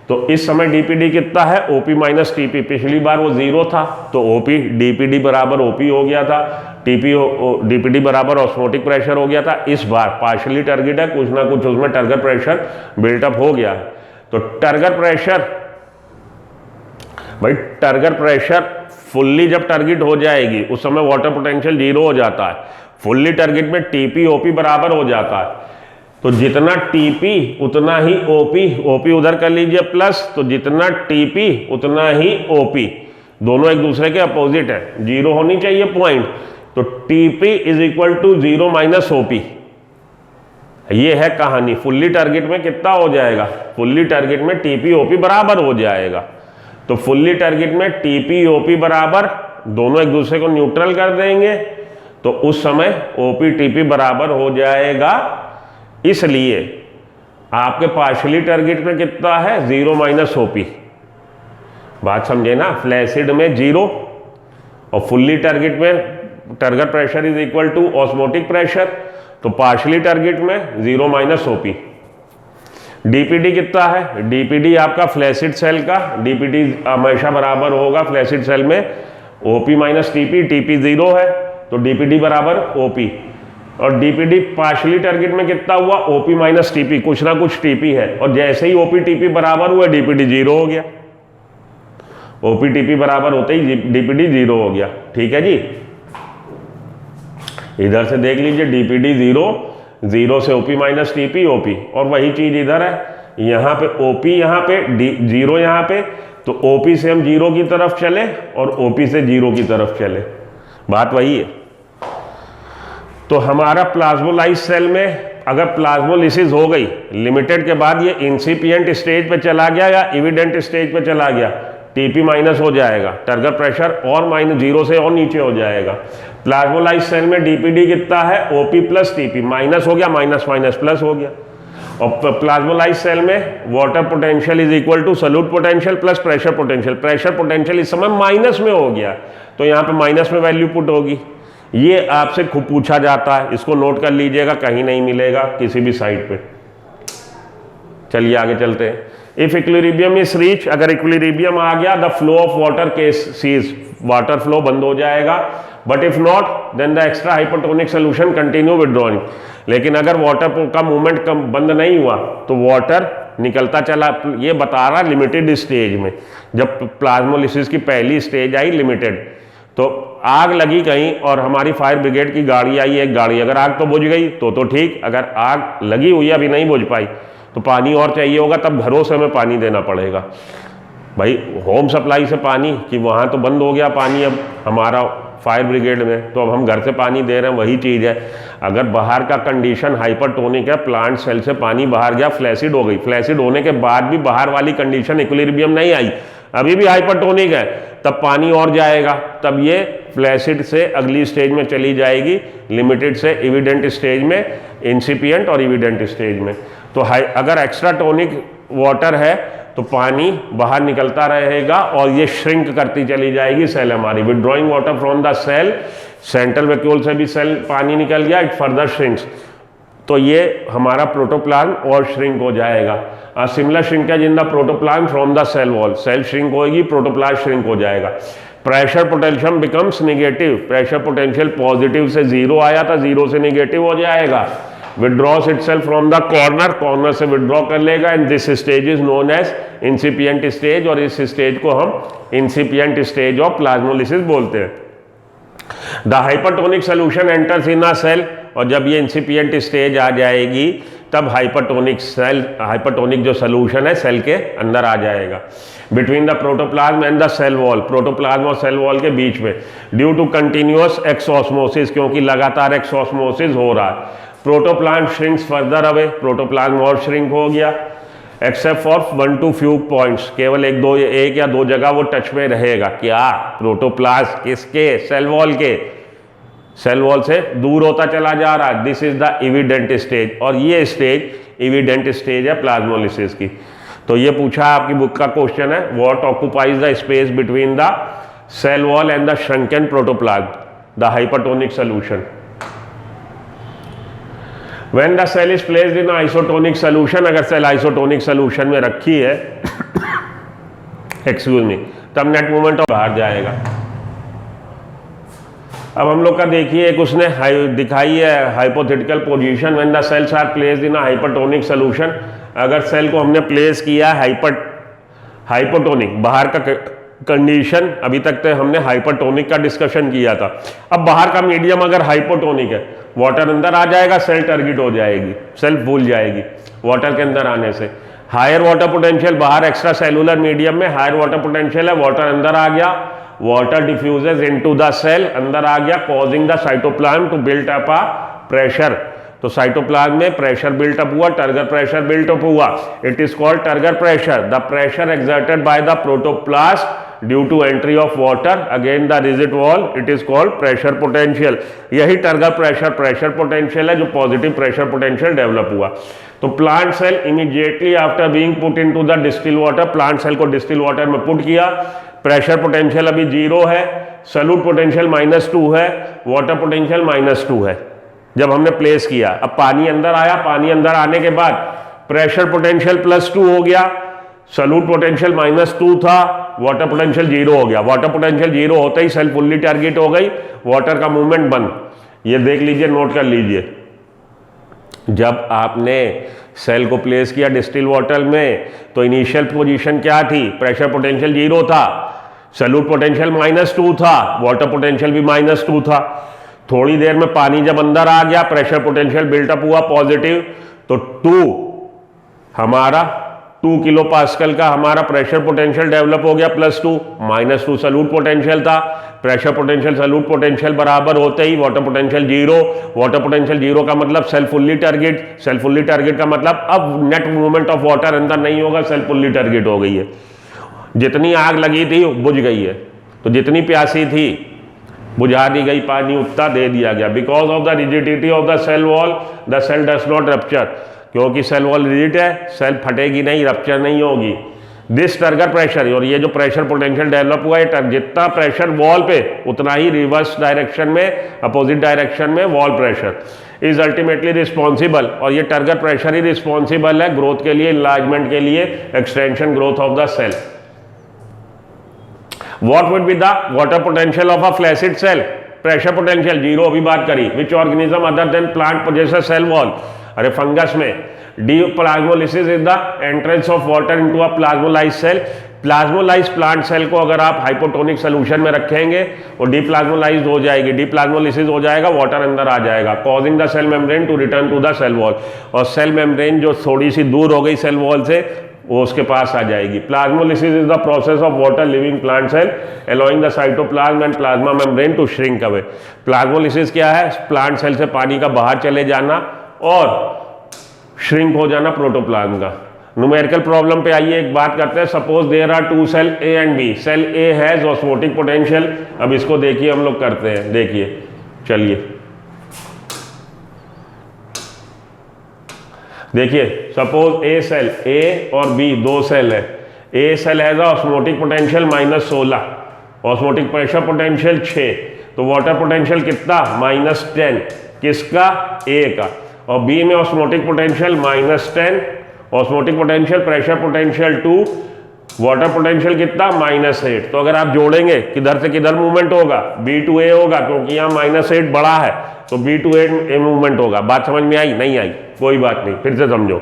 Speaker 1: तो इस समय डीपीडी कितना है? OP minus TP. पिछली बार वो जीरो था तो ओपी डीपीडी बराबर ओपी हो गया था, डीपीडी बराबर ऑस्मोटिक प्रेशर हो गया था। इस बार पार्शियली टारगेट है, कुछ ना कुछ उसमें टर्गर प्रेशर बिल्टअप हो गया है। तो टर्गर प्रेशर, भाई टर्गर प्रेशर फुल्ली जब टारगेट हो जाएगी उस समय वाटर पोटेंशियल जीरो हो जाता है। फुल्ली टारगेट में टीपी ओपी बराबर हो जाता है, तो जितना टीपी उतना ही ओपी, ओपी उधर कर लीजिए प्लस, तो जितना टीपी उतना ही ओपी, दोनों एक दूसरे के अपोजिट है, जीरो होनी चाहिए पॉइंट। तो TP is equal to zero minus OP. ये है कहानी। फुल्ली टारगेट में कितना हो जाएगा? फुल्ली टारगेट में टीपी ओपी बराबर हो जाएगा। तो फुल्ली टारगेट में टीपी ओपी बराबर, दोनों एक दूसरे को न्यूट्रल कर देंगे, तो उस समय ओपी टीपी बराबर हो जाएगा। इसलिए आपके पार्शियली टारगेट में कितना है? Zero minus OP. बात समझे ना? फ्लैसिड में जीरो और फुल्ली टारगेट में turgor pressure is equal to osmotic pressure, तो पार्शियली टारगेट में जीरो माइनस ओपी। डीपीडी कितना है? डीपीडी आपका फ्लैसिड सेल का डीपीडी हमेशा बराबर होगा फ्लैसिड सेल में OP minus TP. TP zero है तो डीपीडी बराबर ओपी। और डीपीडी पार्शियली टारगेट में कितना हुआ? ओपी माइनस टीपी, कुछ ना कुछ टीपी है, और जैसे ही ओपी टीपी बराबर हुआ डीपीडी जीरो हो गया। ओपी टीपी बराबर होते ही डीपीडी जीरो हो गया। ठीक है जी। इधर से देख लीजिए डीपीडी जीरो, जीरो से ओपी माइनस टीपी ओपी, और वही चीज इधर है। यहाँ पे ओपी, यहाँ पे जीरो, यहाँ पे तो ओपी से हम जीरो की तरफ चले और ओपी से जीरो की तरफ चले, बात वही है। तो हमारा प्लाज्मोलाइज सेल में अगर प्लाज्मोलिसिस हो गई लिमिटेड के बाद, ये इंसिपिएंट स्टेज पे चला गया या इविडेंट स्टेज पे चला गया, टीपी माइनस हो जाएगा, टर्गर प्रेशर और माइनस जीरो से और नीचे हो जाएगा। प्लाज्मोलाइज सेल में डीपीडी कितना है? ओपी प्लस टीपी, माइनस हो गया, माइनस माइनस प्लस हो गया। और प्लाज्मोलाइज सेल में water potential is equal to solute potential plus pressure potential. Pressure potential इस समय माइनस में हो गया, तो यहाँ पे माइनस में वैल्यू पुट होगी। ये आपसे खूब पूछा जाता है, इसको नोट कर लीजिएगा, कहीं नहीं मिलेगा किसी भी साइट पे। चलिए आगे चलते हैं। इफ इक्विलिब्रियम इज रीच, अगर इक्विलिब्रियम आ गया, the flow of water ceases, water flow बंद हो जाएगा। But if not then the extra hypotonic solution continue withdrawing. लेकिन अगर वाटर का मूवमेंट कम बंद नहीं हुआ तो वाटर निकलता चला, ये बता रहा लिमिटेड स्टेज में। जब प्लाज्मोलिसिस की पहली स्टेज आई लिमिटेड, तो आग लगी कहीं और हमारी फायर ब्रिगेड की गाड़ी आई, एक गाड़ी, अगर आग तो बुझ गई तो ठीक, अगर आग लगी हुई अभी नहीं बुझ पाई तो पानी और चाहिए होगा, तब घरों से हमें पानी देना पड़ेगा भाई, होम सप्लाई से पानी, कि वहाँ तो बंद हो गया पानी अब हमारा फायर ब्रिगेड में, तो अब हम घर से पानी दे रहे हैं, वही चीज़ है। अगर बाहर का कंडीशन हाइपरटोनिक है, प्लांट सेल से पानी बाहर गया, फ्लैसिड हो गई, फ्लैसिड होने के बाद भी बाहर वाली कंडीशन इक्विलिब्रियम नहीं आई, अभी भी हाइपरटोनिक है, तब पानी और जाएगा, तब ये फ्लैसिड से अगली स्टेज में चली जाएगी, लिमिटेड से इविडेंट स्टेज में, इंसिपिएंट और इविडेंट स्टेज में। तो अगर एक्स्ट्रा टोनिक वाटर है तो पानी बाहर निकलता रहेगा और ये श्रिंक करती चली जाएगी सेल हमारी। Withdrawing water from the cell, central vacuole से भी सेल पानी निकल गया, इट फर्दर श्रिंक्स, तो ये हमारा प्रोटोप्लाज्म और श्रिंक हो जाएगा। Similar shrinkage in the protoplasm from the cell wall, cell shrink होगी, प्रोटोप्लाज्म श्रिंक हो जाएगा। Pressure potential becomes negative, pressure potential positive से जीरो आया था, जीरो से नेगेटिव हो जाएगा। withdraws itself from the corner, corner से विड्रॉ कर लेगा, and this stage is known as incipient stage, और इस स्टेज को हम इंसिपिएंट स्टेज ऑफ प्लाज्मोलिसिस बोलते हैं। The hypertonic solution enters in a cell, और जब ये इंसिपिएंट स्टेज आ जाएगी तब हाइपरटोनिक जो सोल्यूशन है सेल के अंदर आ जाएगा। Between the protoplasm and the cell wall, protoplasm और सेल वॉल के बीच में, ड्यू टू कंटिन्यूअस एक्सऑस्मोसिस, क्योंकि लगातार एक्सऑस्मोसिस हो रहा है, protoplasm shrinks further away, protoplasm और श्रिंक हो गया, except for 1 to few points, केवल एक या दो जगह वो टच में रहेगा। क्या? प्रोटोप्लाज्म किसके? सेल वॉल के, सेल वॉल से दूर होता चला जा रहा है। This is the evident stage, और ये स्टेज इविडेंट स्टेज है प्लाज्मोलिसिस की। तो ये पूछा आपकी बुक का क्वेश्चन है, what occupies the space between the cell wall and the shrunken protoplasm, the hypertonic solution. When the cell is placed in isotonic solution, अगर सेल आइसोटोनिक सोल्यूशन में रखी है एक्सक्यूज मी, तब नेट मूवमेंट बाहर जाएगा। अब हम लोग का देखिए, एक उसने दिखाई है hypothetical position, when the cells are placed in hypertonic solution, अगर सेल को हमने प्लेस किया हाइपोटोनिक, बाहर का कंडीशन, अभी तक तो हमने हाइपरटोनिक का डिस्कशन किया था, अब बाहर का मीडियम अगर हाइपोटोनिक है, वाटर अंदर आ जाएगा, सेल टारगेट हो जाएगी, सेल भूल जाएगी वाटर के अंदर आने से। हायर वाटर पोटेंशियल, बाहर एक्स्ट्रा सेलुलर मीडियम में हायर वाटर पोटेंशियल है, वाटर अंदर आ गया, water diffuses into the cell, अंदर आ गया, causing the cytoplasm to build up a pressure. तो साइटोप्लाज्म में प्रेशर बिल्ट अप हुआ, टर्गर प्रेशर बिल्ट अप हुआ, it is called turgor pressure. The pressure exerted by the protoplast due to entry of water again the rigid wall, it is called pressure potential. यही turgor pressure potential है जो positive pressure potential develop हुआ। तो plant cell immediately after being put into the distil water, plant cell को distil water में put किया, pressure potential अभी 0 है, सॉल्यूट पोटेंशियल -2 है, वाटर पोटेंशियल -2 है जब हमने प्लेस किया। अब पानी अंदर आया, पानी अंदर आने के बाद प्रेशर पोटेंशियल +2 हो गया, सॉल्यूट पोटेंशियल -2 था, वाटर पोटेंशियल 0 हो गया। वाटर पोटेंशियल 0 होते ही सेल फुल्ली टारगेट हो गई, वाटर का मूवमेंट बंद। ये देख लीजिए, नोट कर लीजिए, जब आपने सेल को प्लेस किया डिस्टिल वाटर में तो इनिशियल पोजीशन क्या थी? प्रेशर पोटेंशियल 0 था, सॉल्यूट पोटेंशियल -2 था, वाटर पोटेंशियल भी -2 था। थोड़ी देर में पानी जब अंदर आ गया, प्रेशर पोटेंशियल बिल्टअप हुआ पॉजिटिव, तो 2 हमारा 2 किलो पास्कल का हमारा प्रेशर पोटेंशियल डेवलप हो गया, +2, -2 सॉल्यूट पोटेंशियल था, प्रेशर पोटेंशियल सॉल्यूट पोटेंशियल बराबर होते ही वाटर पोटेंशियल 0, वाटर पोटेंशियल 0 का मतलब cell fully turgid, cell fully turgid का मतलब अब नेट मूवमेंट ऑफ वाटर अंदर नहीं होगा, सेल फुल्ली टारगेट हो गई है। जितनी आग लगी थी बुझ गई है, तो जितनी प्यासी थी बुझा दी गई, पानी उतना दे दिया गया। Because of the rigidity of the cell wall the cell does not rupture, क्योंकि सेल वॉल रिजिड है, सेल फटेगी नहीं, रप्चर नहीं होगी। दिस टर्गर प्रेशर, और ये जो प्रेशर पोटेंशियल डेवलप हुआ है, जितना प्रेशर वॉल पे उतना ही रिवर्स डायरेक्शन में, अपोजिट डायरेक्शन में wall pressure is ultimately responsible, और ये टर्गर प्रेशर ही रिस्पॉन्सिबल है ग्रोथ के लिए, इनलार्जमेंट के लिए, extension growth of the cell. What would be the water potential of a flaccid cell? Pressure potential zero, अभी बात करी। Which organism other than plant possesses cell wall? अरे फंगस में Deplasmolysis is the entrance of water into a plasmolysed cell. Plasmolyse plant cell को अगर आप hypotonic solution में रखेंगे वो डीप्लाज्मोलाइज्ड हो जाएगी, डीप्लाज्मोलिसिस हो जाएगा, वाटर अंदर आ जाएगा, causing the cell membrane to return to the cell wall, और सेल मेम्ब्रेन जो थोड़ी सी दूर हो गई सेल वॉल से वो उसके पास आ जाएगी। Plasmolysis is the process of water leaving plant cell allowing the cytoplasm and plasma membrane to shrink away. Plasmolysis क्या है? प्लांट सेल से पानी का बाहर चले जाना और श्रिंक हो जाना प्रोटोप्लाज्म का। न्यूमेरिकल प्रॉब्लम पे आइए एक बात करते हैं। Suppose there are two cell A and B, cell A has osmotic potential. अब इसको देखिए हम लोग करते हैं, देखिए चलिए देखिए, सपोज ए सेल, ए और बी दो सेल है। A cell has osmotic potential -16, osmotic pressure potential 6, तो वाटर पोटेंशियल कितना? -10, किसका? ए का। और बी में osmotic potential -10, osmotic potential, pressure potential 2, water potential कितना? -8। तो अगर आप जोड़ेंगे किधर से किधर मूवमेंट होगा? बी टू ए होगा, क्योंकि यहाँ -8 बड़ा है तो बी टू ए मूवमेंट होगा। बात समझ में आई? नहीं आई? कोई बात नहीं, फिर से समझो।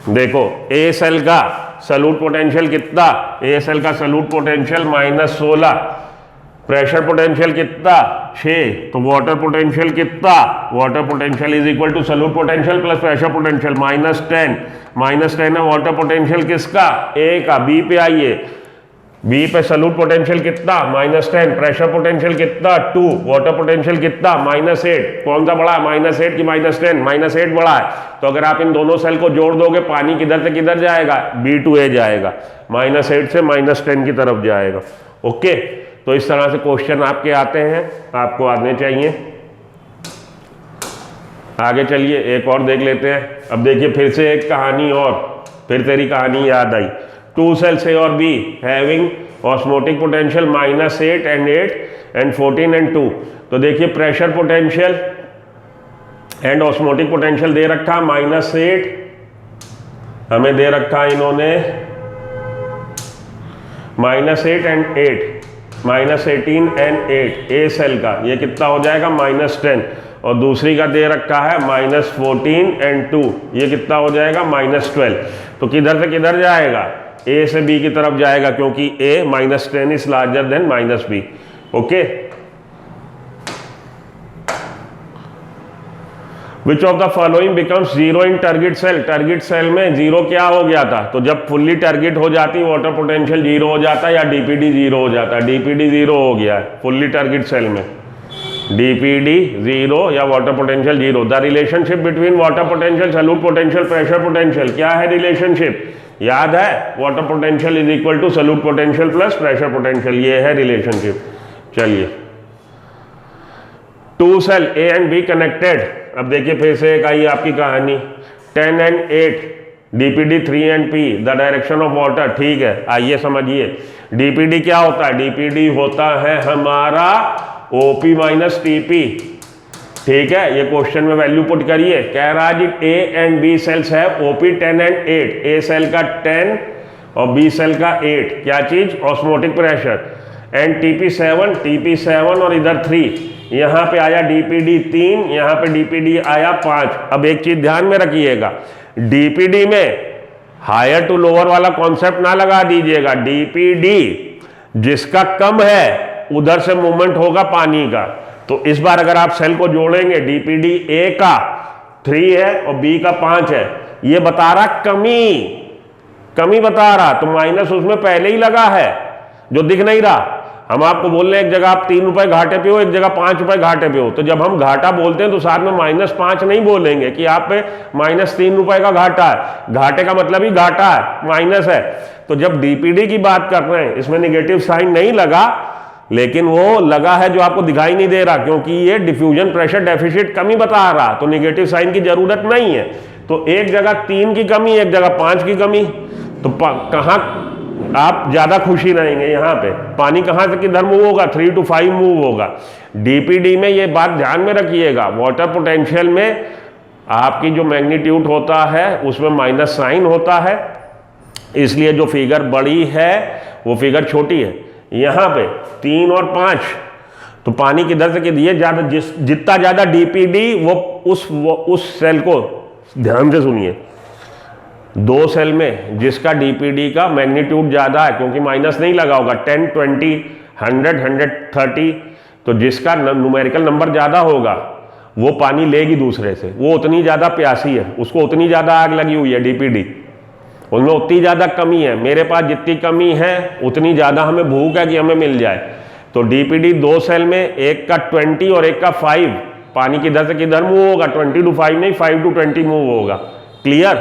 Speaker 1: देखो ए सेल का सल्यूट पोटेंशियल कितना? ए सेल का सल्यूट पोटेंशियल -16, प्रेशर पोटेंशियल कितना? 6, तो वाटर पोटेंशियल कितना? Water potential is equal to solute potential plus pressure potential -10 है वाटर पोटेंशियल किसका? ए का। बी पे आइए, बी पे सल्यूट पोटेंशियल कितना? -10, प्रेशर पोटेंशियल कितना? 2, वाटर पोटेंशियल कितना? -8। कौन सा बड़ा है? -8 की -10? -8 बड़ा है। तो अगर आप इन दोनों सेल को जोड़ दोगे, पानी किधर से किधर जाएगा? बी टू ए जाएगा, -8 से -10 की तरफ जाएगा। ओके, तो इस तरह से क्वेश्चन आपके आते हैं, आपको आने चाहिए। आगे चलिए एक और देख लेते हैं। अब देखिए फिर से एक कहानी और, फिर तेरी कहानी याद आई। टू सेल्स ए और B having osmotic potential -8 and 8 and 14 and 2। तो देखिए pressure potential and osmotic potential दे रखा -8, हमें दे रखा इन्होंने -8 and 8, -18 and 8 ए सेल का, ये कितना हो जाएगा? -10, और दूसरी का दे रखा है -14 and 2, ये कितना हो जाएगा? -12। तो किधर से किधर जाएगा? ए से बी की तरफ जाएगा, क्योंकि A -10 is larger than -b। Okay, which of the following becomes zero in turgid cell? Turgid cell में जीरो क्या हो गया था? तो जब फुल्ली टारगेट हो जाती वाटर पोटेंशियल जीरो हो जाता है, या डीपीडी जीरो हो जाता है? डीपीडी जीरो हो गया है फुल्ली टारगेट सेल में, डीपीडी जीरो या water potential zero. The relationship between water potential, solute potential, pressure potential, क्या है रिलेशनशिप? याद है? Water potential is equal to solute potential plus pressure potential, ये है रिलेशनशिप। चलिए, two cell A and B connected. अब देखिए फिर से एक आई आपकी कहानी। 10 and 8, DPD 3 and P, the direction of water. ठीक है, आइए समझिए। डीपीडी क्या होता है? डीपीडी होता है हमारा ओपी माइनस टीपी। ठीक है, ये क्वेश्चन में वैल्यू पुट करिए। कह रहा है जी ए एंड बी सेल्स है ओपी 10 and 8, ए सेल का 10 और बी सेल का 8, क्या चीज? Osmotic pressure. एंड टीपी 7 और इधर 3, यहाँ पे आया डीपीडी 3, यहाँ पे डीपीडी आया 5। अब एक चीज ध्यान में रखिएगा, डीपीडी में हायर टू लोअर वाला कॉन्सेप्ट ना लगा दीजिएगा। डीपीडी जिसका कम है उधर से मूवमेंट होगा पानी का। तो इस बार अगर आप सेल को जोड़ेंगे, डीपीडी ए का 3 है और बी का 5 है, ये बता रहा कमी बता रहा, तो माइनस उसमें पहले ही लगा है जो दिख नहीं रहा। हम आपको बोल रहे हैं एक जगह आप 3 रुपए घाटे पे हो, एक जगह 5 रुपए घाटे पे हो, तो जब हम घाटा बोलते हैं तो साथ में -5 नहीं बोलेंगे कि आप पे -3 रुपए का घाटा है। घाटे का मतलब ही घाटा है, माइनस है। तो जब डीपीडी की बात कर रहे हैं, इसमें निगेटिव साइन नहीं लगा, लेकिन वो लगा है जो आपको दिखाई नहीं दे रहा, क्योंकि ये डिफ्यूजन प्रेशर डेफिसिट कमी बता रहा, तो निगेटिव साइन की जरूरत नहीं है। तो एक जगह 3 की कमी, एक जगह 5 की कमी, तो कहाँ आप ज्यादा खुशी रहेंगे? यहाँ पे पानी कहाँ से किधर मूव होगा? 3 to 5 मूव होगा। डीपीडी में ये बात ध्यान में रखिएगा, वाटर पोटेंशियल में आपकी जो मैग्नीट्यूड होता है उसमें माइनस साइन होता है, इसलिए जो फिगर बड़ी है वो फिगर छोटी है। यहाँ पे 3 और 5, तो पानी किधर से किधर, ज्यादा जितना ज्यादा डीपीडी वो उस सेल को ध्यान से सुनिए, 2 सेल में जिसका डीपीडी का मैग्नीट्यूड ज्यादा है, क्योंकि माइनस नहीं लगा होगा, 10, 20, 100, 130, तो जिसका न्यूमेरिकल नंबर ज्यादा होगा वो पानी लेगी दूसरे से, वो उतनी ज्यादा प्यासी है, उसको उतनी ज्यादा आग लगी हुई है डीपीडी, उनमें उतनी ज्यादा कमी है। मेरे पास जितनी कमी है उतनी ज्यादा हमें भूख है कि हमें मिल जाए। तो डीपीडी 2 सेल में, एक का 20 और एक का 5, पानी किधर से किधर मूव होगा? 20 to 5 नहीं, 5 to 20 मूव होगा। क्लियर?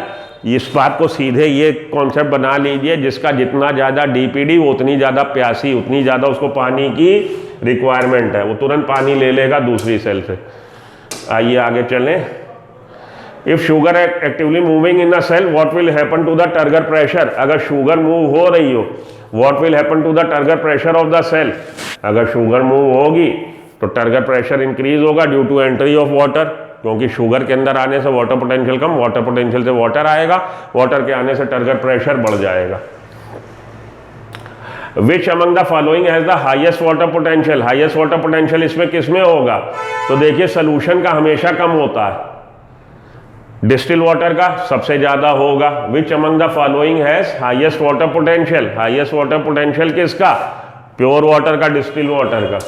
Speaker 1: इस बात को सीधे ये कॉन्सेप्ट बना लीजिए, जिसका जितना ज्यादा डीपीडी वो उतनी ज्यादा प्यासी, उतनी ज्यादा उसको पानी की रिक्वायरमेंट है, वो तुरंत पानी ले लेगा दूसरी सेल से। आइए आगे चलें। If sugar actively moving in a cell, what will happen to the turgor pressure? अगर शुगर मूव हो रही हो, what will happen to the turgor pressure of the cell? अगर शुगर मूव होगी तो टर्गर प्रेशर इंक्रीज होगा due to entry of water, क्योंकि sugar के अंदर आने से वाटर पोटेंशियल कम, वाटर पोटेंशियल से वाटर आएगा, वाटर के आने से टर्गर प्रेशर बढ़ जाएगा। Which among the following has the highest water potential? Highest water potential इसमें किसमें होगा? तो देखिए सोल्यूशन का हमेशा कम होता है, डिस्टिल वाटर का सबसे ज्यादा होगा। Which among the following has highest water potential? Highest water potential किसका? प्योर वाटर का, डिस्टिल वाटर का।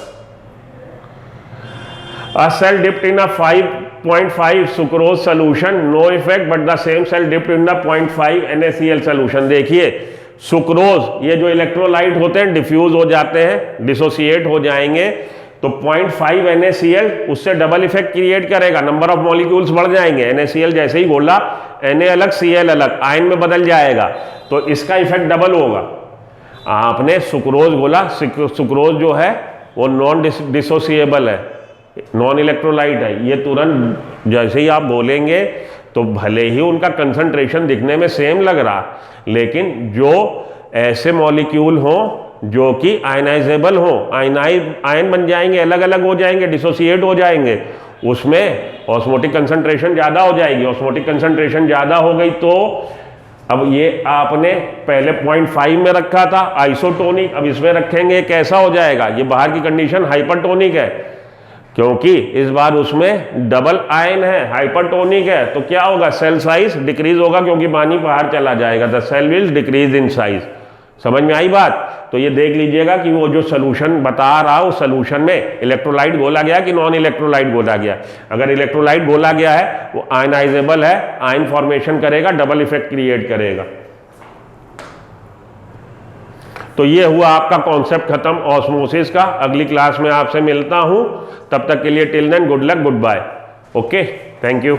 Speaker 1: A cell dipped in a 5.5 sucrose solution, no effect, but the same cell dipped in the 0.5 NaCl solution। देखिए sucrose, ये जो electrolyte होते हैं diffuse हो जाते हैं, डिसोसिएट हो जाएंगे, तो 0.5 NaCl उससे डबल इफेक्ट क्रिएट करेगा, नंबर ऑफ मॉलिक्यूल्स बढ़ जाएंगे। NaCl जैसे ही बोला, Na अलग Cl अलग, आयन में बदल जाएगा, तो इसका इफेक्ट डबल होगा। आपने सुक्रोज बोला, सुक्रोज जो है वो नॉन डिसोसिएबल है, नॉन इलेक्ट्रोलाइट है, ये तुरंत जैसे ही आप बोलेंगे तो भले ही उनका कंसंट्रेशन दिखने में सेम लग रहा, लेकिन जो ऐसे मॉलिक्यूल हो जो कि आयनाइजेबल हो, आयन बन जाएंगे, अलग अलग हो जाएंगे, डिसोसिएट हो जाएंगे, उसमें ऑस्मोटिक कंसंट्रेशन ज़्यादा हो जाएगी। ऑस्मोटिक कंसंट्रेशन ज़्यादा हो गई तो अब ये आपने पहले 0.5 में रखा था आइसोटोनिक, अब इसमें रखेंगे, कैसा हो जाएगा? ये बाहर की कंडीशन हाइपरटोनिक है, क्योंकि इस बार उसमें डबल आयन है, हाइपरटोनिक है, तो क्या होगा? सेल साइज डिक्रीज होगा, क्योंकि पानी बाहर चला जाएगा, the cell will decrease in size. समझ में आई बात? तो ये देख लीजिएगा कि वो जो सोल्यूशन बता रहा उस सोल्यूशन में इलेक्ट्रोलाइट घोला गया कि नॉन इलेक्ट्रोलाइट घोला गया। अगर इलेक्ट्रोलाइट घोला गया है वो आयनाइजेबल है, आयन फॉर्मेशन करेगा, डबल इफेक्ट क्रिएट करेगा। तो ये हुआ आपका कॉन्सेप्ट खत्म ऑस्मोसिस का। अगली क्लास में आपसे मिलता हूं, तब तक के लिए till then good luck, goodbye. Okay, thank you.